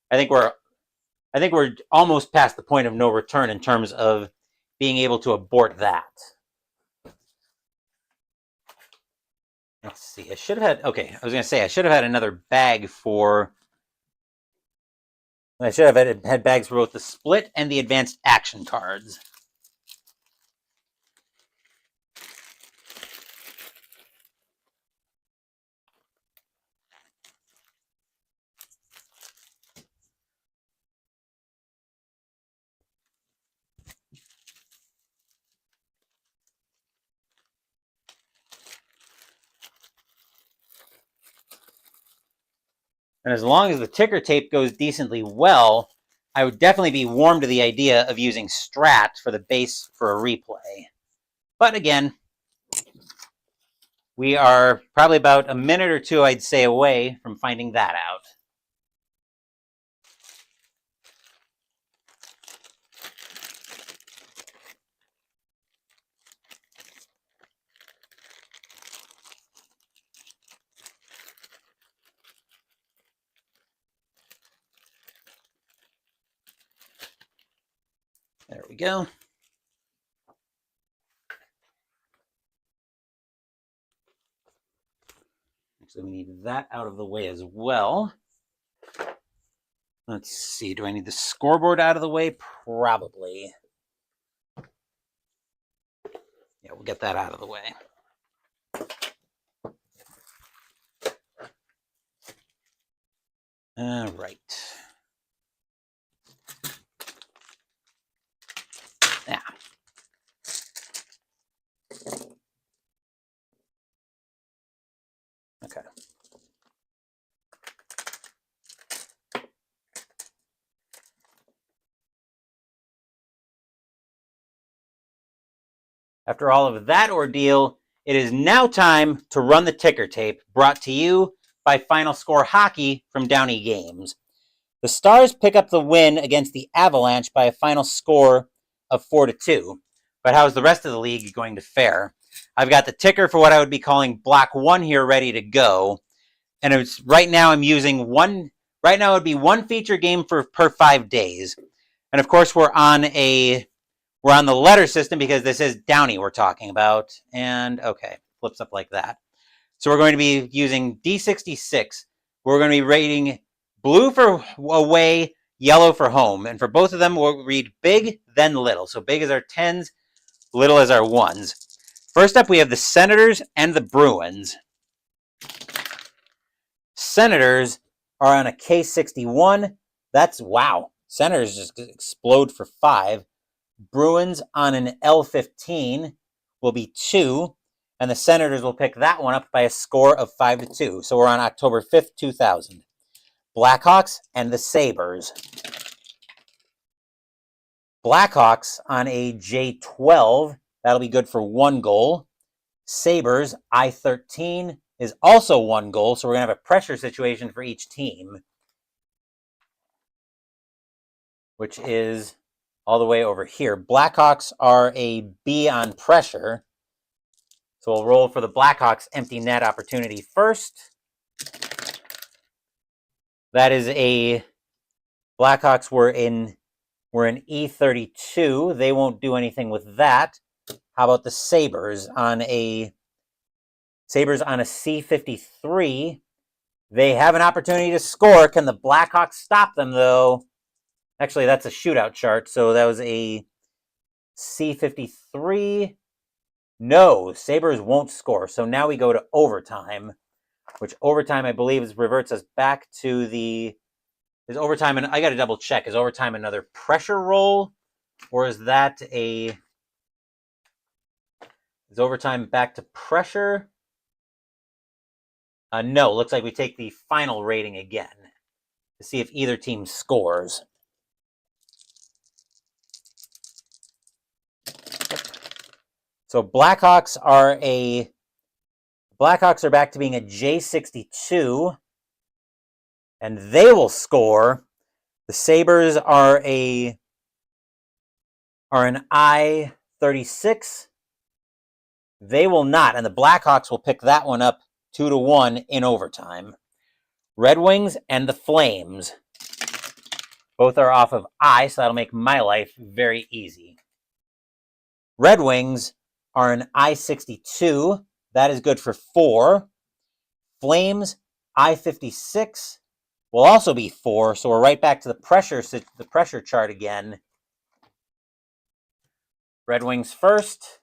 I think we're almost past the point of no return in terms of being able to abort that. Let's see. I should have had, okay, I was going to say, I should have had another bag for, I should have had bags for both the split and the advanced action cards. And as long as the ticker tape goes decently well, I would definitely be warm to the idea of using Strat for the base for a replay. But again, we are probably about a minute or two, I'd say, away from finding that out. There we go. So we need that out of the way as well. Let's see, do I need the scoreboard out of the way? Probably. Yeah, we'll get that out of the way. All right. Yeah. Okay. After all of that ordeal, it is now time to run the ticker tape, brought to you by Final Score Hockey from Downey Games. The Stars pick up the win against the Avalanche by a final score of 4-2. But how is the rest of the league going to fare? I've got the ticker for what I would be calling block 1 here ready to go. And it's right now I'm using one, right now it would be one feature game per 5 days. And of course we're on the letter system because this is Downey we're talking about. And okay, flips up like that. So we're going to be using D66. We're going to be rating blue for away, yellow for home. And for both of them, we'll read big, then little. So big as our 10s, little as our 1s. First up, we have the Senators and the Bruins. Senators are on a K61. That's, wow. Senators just explode for 5. Bruins on an L15 will be 2. And the Senators will pick that one up by a score of 5-2. So we're on October 5th, 2000. Blackhawks and the Sabres. Blackhawks on a J12. That'll be good for 1 goal. Sabres, I13 is also 1 goal. So we're going to have a pressure situation for each team, which is all the way over here. Blackhawks are a B on pressure. So we'll roll for the Blackhawks empty net opportunity first. That is a Blackhawks were in E32. They won't do anything with that. How about the Sabres on a C53? They have an opportunity to score. Can the Blackhawks stop them though? Actually, that's a shootout chart. So that was a C53. No, Sabres won't score. So now we go to overtime, which overtime I believe reverts us back to the... Is overtime, and I got to double check, is overtime another pressure roll? Or is that is overtime back to pressure? No, looks like we take the final rating again to see if either team scores. So Blackhawks are back to being a J62, and they will score. The Sabres are an I36. They will not, and the Blackhawks will pick that one up 2-1 in overtime. Red Wings and the Flames. Both are off of I, so that'll make my life very easy. Red Wings are an I62. That is good for 4. Flames, I-56 will also be 4, so we're right back to the pressure chart again. Red Wings first.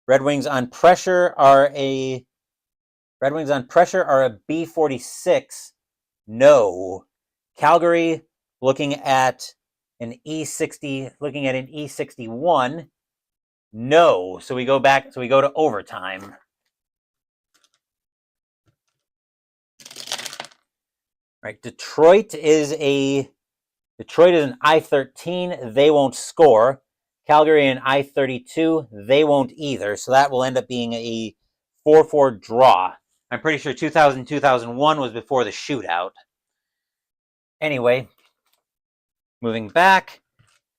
Red Wings on pressure are a B-46. No. Calgary looking at an E61. No. So we go to overtime. Right. Detroit is an I-13. They won't score. Calgary and I-32. They won't either. So that will end up being a 4-4 draw. I'm pretty sure 2000-2001 was before the shootout. Anyway, moving back,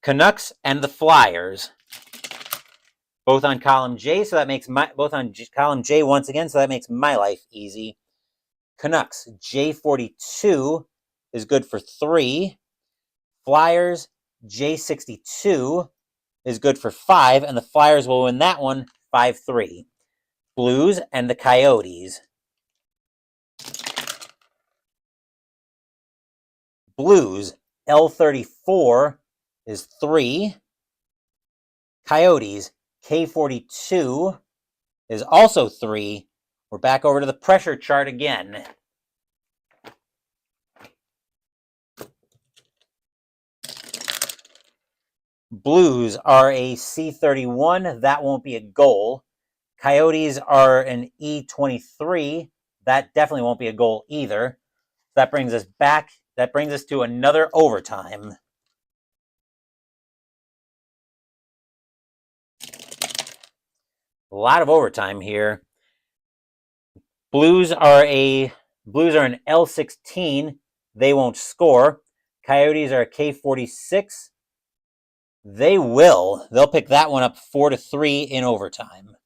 Canucks and the Flyers. Both on column J, so that makes column J once again, so that makes my life easy. Canucks, J42 is good for 3. Flyers, J62 is good for 5, and the Flyers will win that one 5-3. Blues and the Coyotes. Blues, L34 is 3. Coyotes, K42 is also 3. We're back over to the pressure chart again. Blues are a C31. That won't be a goal. Coyotes are an E23. That definitely won't be a goal either. That brings us back. That brings us to another overtime. A lot of overtime here. Blues are an L16. They won't score. Coyotes are a K46. They'll pick that one up 4-3 in overtime.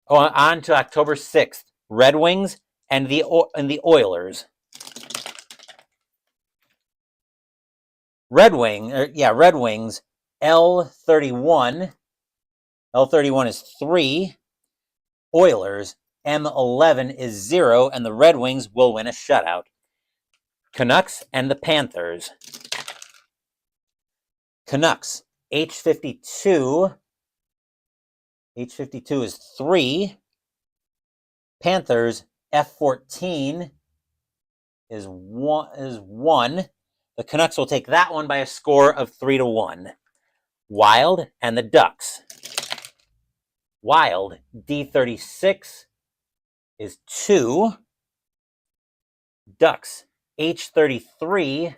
On to October 6th. Red Wings and the Oilers. Red Wings, L31. L31 is 3. Oilers, M11 is 0, and the Red Wings will win a shutout. Canucks and the Panthers. Canucks, H52. H52 is 3. Panthers, F14 is 1. The Canucks will take that one by a score of 3-1. Wild and the Ducks. Wild, D36 is 2. Ducks, H33.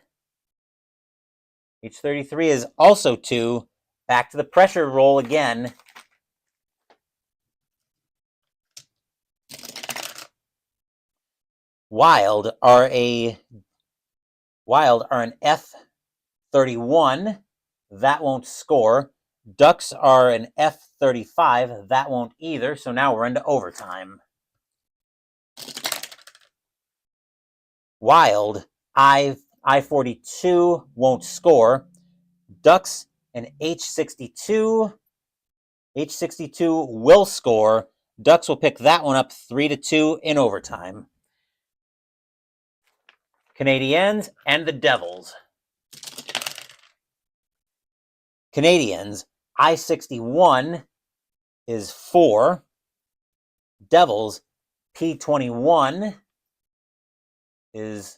H33 is also 2. Back to the pressure roll again. Wild are an F31. That won't score. Ducks are an F35. That won't either. So now we're into overtime. Wild, I-42 won't score. Ducks and H62. H62 will score. Ducks will pick that one up 3-2 in overtime. Canadiens and the Devils. Canadiens, I-61 is 4. Devils, P21 is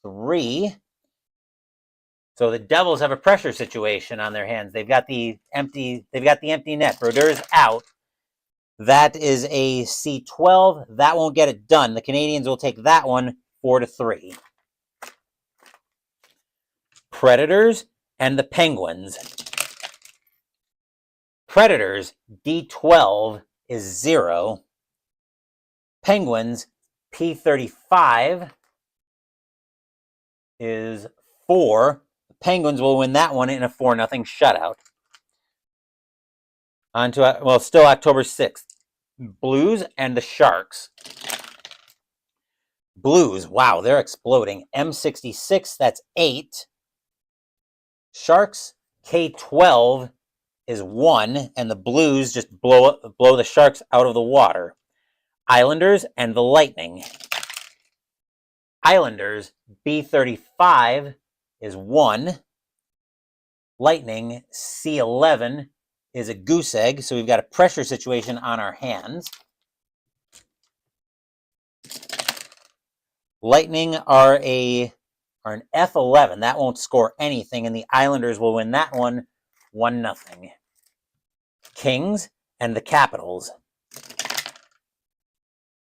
3. So the Devils have a pressure situation on their hands. They've got the empty net. Brodeur's out. That is a C12. That won't get it done. The Canadiens will take that one 4-3. Predators and the Penguins. Predators, D12 is 0. Penguins, P35 is 4. The Penguins will win that one in a 4-0 shutout. On to, still October 6th. Blues and the Sharks. Blues, wow, they're exploding. M66, that's 8. Sharks, K12 is 1, and the Blues just blow the Sharks out of the water. Islanders and the Lightning. Islanders, B35 is 1. Lightning, C11 is a goose egg, so we've got a pressure situation on our hands. Lightning are an F11. That won't score anything, and the Islanders will win that one 1-0. Kings and the Capitals.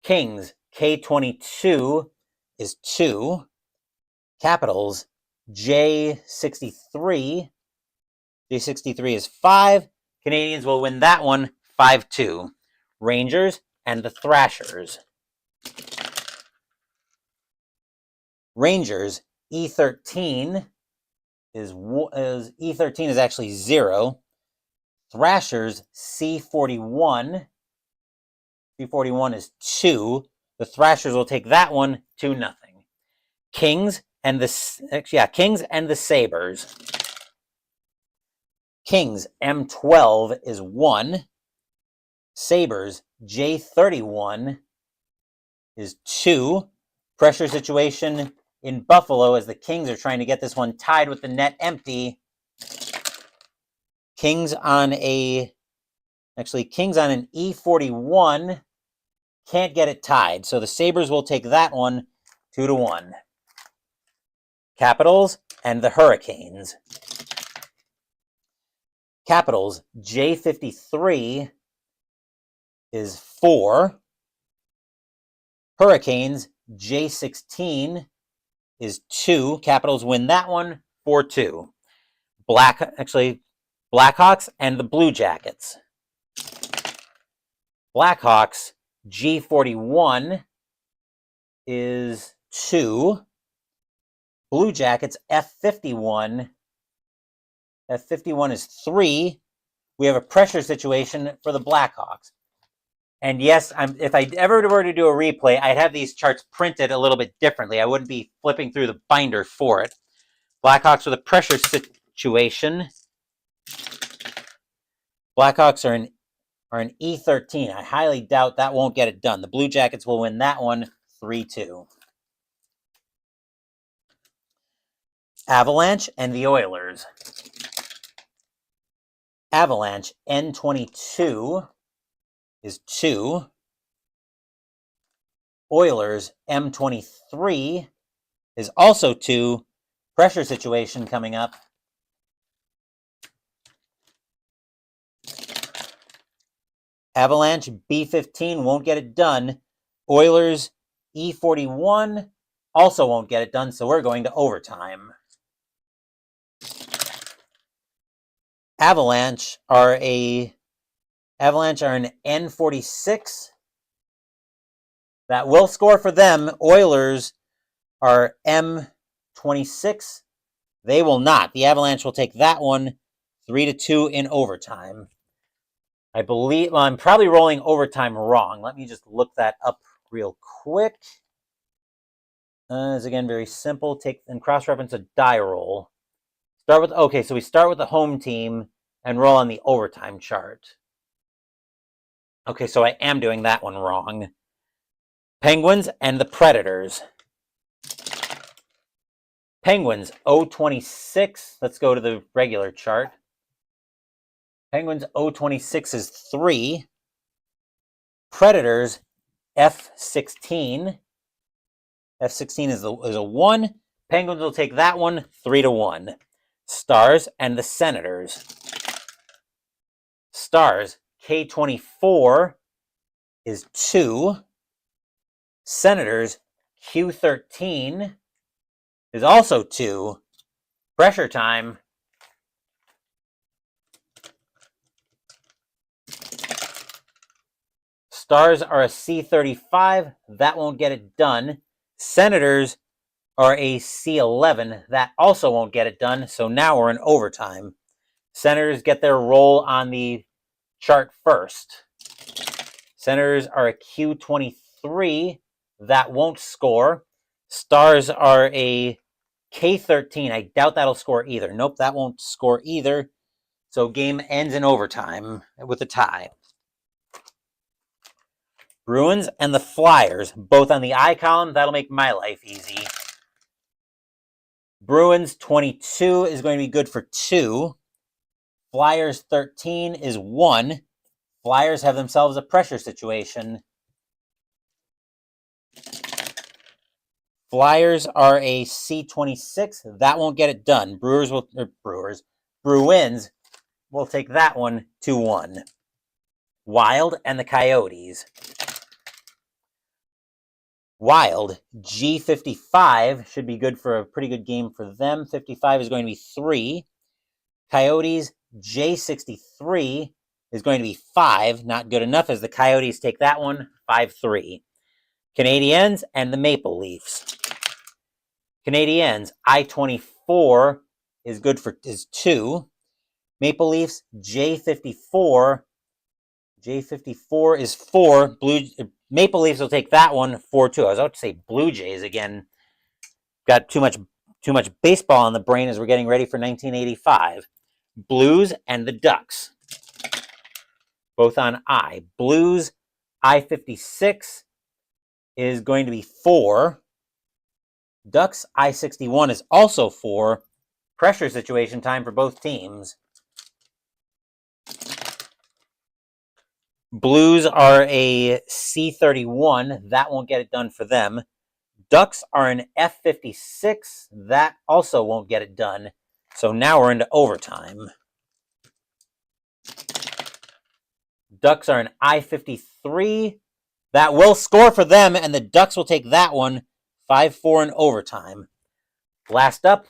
Kings, K22 is 2. Capitals, J63. J63 is 5. Canadians will win that one 5-2. Rangers and the Thrashers. Rangers, E13 is actually 0. Thrashers, C41. C41 is 2. The Thrashers will take that one 2-0. Kings and the Sabres. Kings, M12 is 1. Sabres, J31 is 2. Pressure situation in Buffalo as the Kings are trying to get this one tied with the net empty. Kings on an E41 can't get it tied, so the Sabres will take that one 2-1. Capitals and the Hurricanes. Capitals, J53 is 4. Hurricanes, J16 is 2. Capitals win that one 4-2. Blackhawks and the Blue Jackets. Blackhawks, G41 is 2. Blue Jackets, F51. F51 is 3. We have a pressure situation for the Blackhawks. And yes, if I ever were to do a replay, I'd have these charts printed a little bit differently. I wouldn't be flipping through the binder for it. Blackhawks with a pressure situation. Blackhawks are an E13. I highly doubt that won't get it done. The Blue Jackets will win that one 3-2. Avalanche and the Oilers. Avalanche, N22 is 2. Oilers, M23 is also 2. Pressure situation coming up. Avalanche, B15 won't get it done. Oilers, E41 also won't get it done, so we're going to overtime. Avalanche are an N46. That will score for them. Oilers are M26. They will not. The Avalanche will take that one 3-2 in overtime. I believe, I'm probably rolling overtime wrong. Let me just look that up real quick. It's again very simple. Take and cross-reference a die roll. So we start with the home team and roll on the overtime chart. Okay, so I am doing that one wrong. Penguins and the Predators. Penguins, O26. Let's go to the regular chart. Penguins, O26 is 3. Predators, F16. F16 is a 1. Penguins will take that one 3-1. Stars and the Senators. Stars, K24 is 2. Senators, Q13 is also 2. Pressure time. Stars are a C35. That won't get it done. Senators are a C11. That also won't get it done. So now we're in overtime. Senators get their roll on the chart first. Senators are a Q23. That won't score. Stars are a K13. I doubt that'll score either. Nope, that won't score either. So game ends in overtime with a tie. Bruins and the Flyers, both on the I column. That'll make my life easy. Bruins 22 is going to be good for 2. Flyers 13 is 1. Flyers have themselves a pressure situation. Flyers are a C26. That won't get it done. Bruins will take that one 2-1. Wild and the Coyotes. Wild, G55 should be good for a pretty good game for them. 55 is going to be 3. Coyotes, J63 is going to be 5. Not good enough as the Coyotes take that one 5-3. Canadiens and the Maple Leafs. Canadiens, I24 is good for 2. Maple Leafs, J54. J54 is 4. Maple Leafs will take that one 4-2. I was about to say Blue Jays again. Got too much baseball on the brain as we're getting ready for 1985. Blues and the Ducks. Both on I. Blues, I56 is going to be 4. Ducks, I61 is also 4. Pressure situation time for both teams. Blues are a C31. That won't get it done for them. Ducks are an F56. That also won't get it done. So now we're into overtime. Ducks are an I53. That will score for them, and the Ducks will take that one 5-4 in overtime. Last up,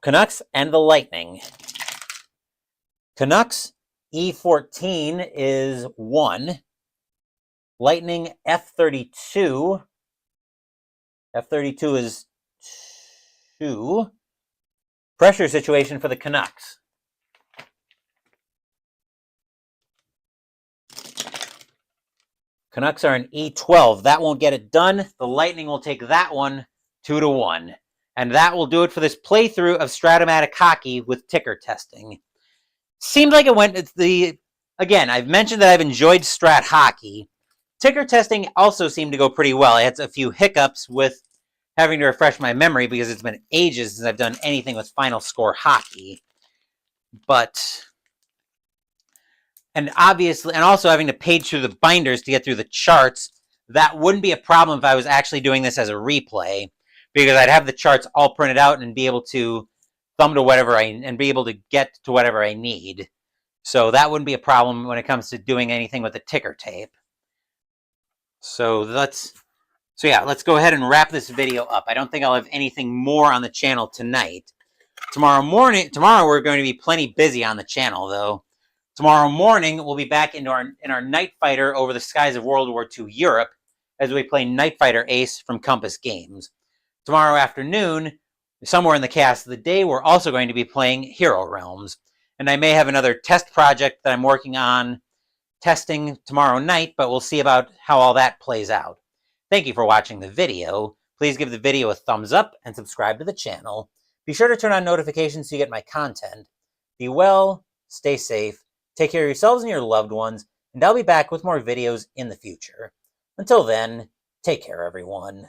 Canucks and the Lightning. Canucks, E14 is 1. Lightning, F32. F32 is 2. Pressure situation for the Canucks. Canucks are an E12. That won't get it done. The Lightning will take that one 2-1. And that will do it for this playthrough of Strat-O-Matic Hockey with ticker testing. Seemed like it went, again, I've mentioned that I've enjoyed Strat Hockey. Ticker testing also seemed to go pretty well. I had a few hiccups with having to refresh my memory because it's been ages since I've done anything with Final Score Hockey. And also having to page through the binders to get through the charts, that wouldn't be a problem if I was actually doing this as a replay, because I'd have the charts all printed out and be able to thumb to whatever and be able to get to whatever I need. So that wouldn't be a problem when it comes to doing anything with the ticker tape. So let's go ahead and wrap this video up. I don't think I'll have anything more on the channel tonight. Tomorrow we're going to be plenty busy on the channel, though. Tomorrow morning, we'll be back in our Night Fighter over the skies of World War II Europe as we play Night Fighter Ace from Compass Games. Tomorrow afternoon, somewhere in the cast of the day, we're also going to be playing Hero Realms. And I may have another test project that I'm working on testing tomorrow night, but we'll see about how all that plays out. Thank you for watching the video. Please give the video a thumbs up and subscribe to the channel. Be sure to turn on notifications so you get my content. Be well, stay safe, take care of yourselves and your loved ones, and I'll be back with more videos in the future. Until then, take care, everyone.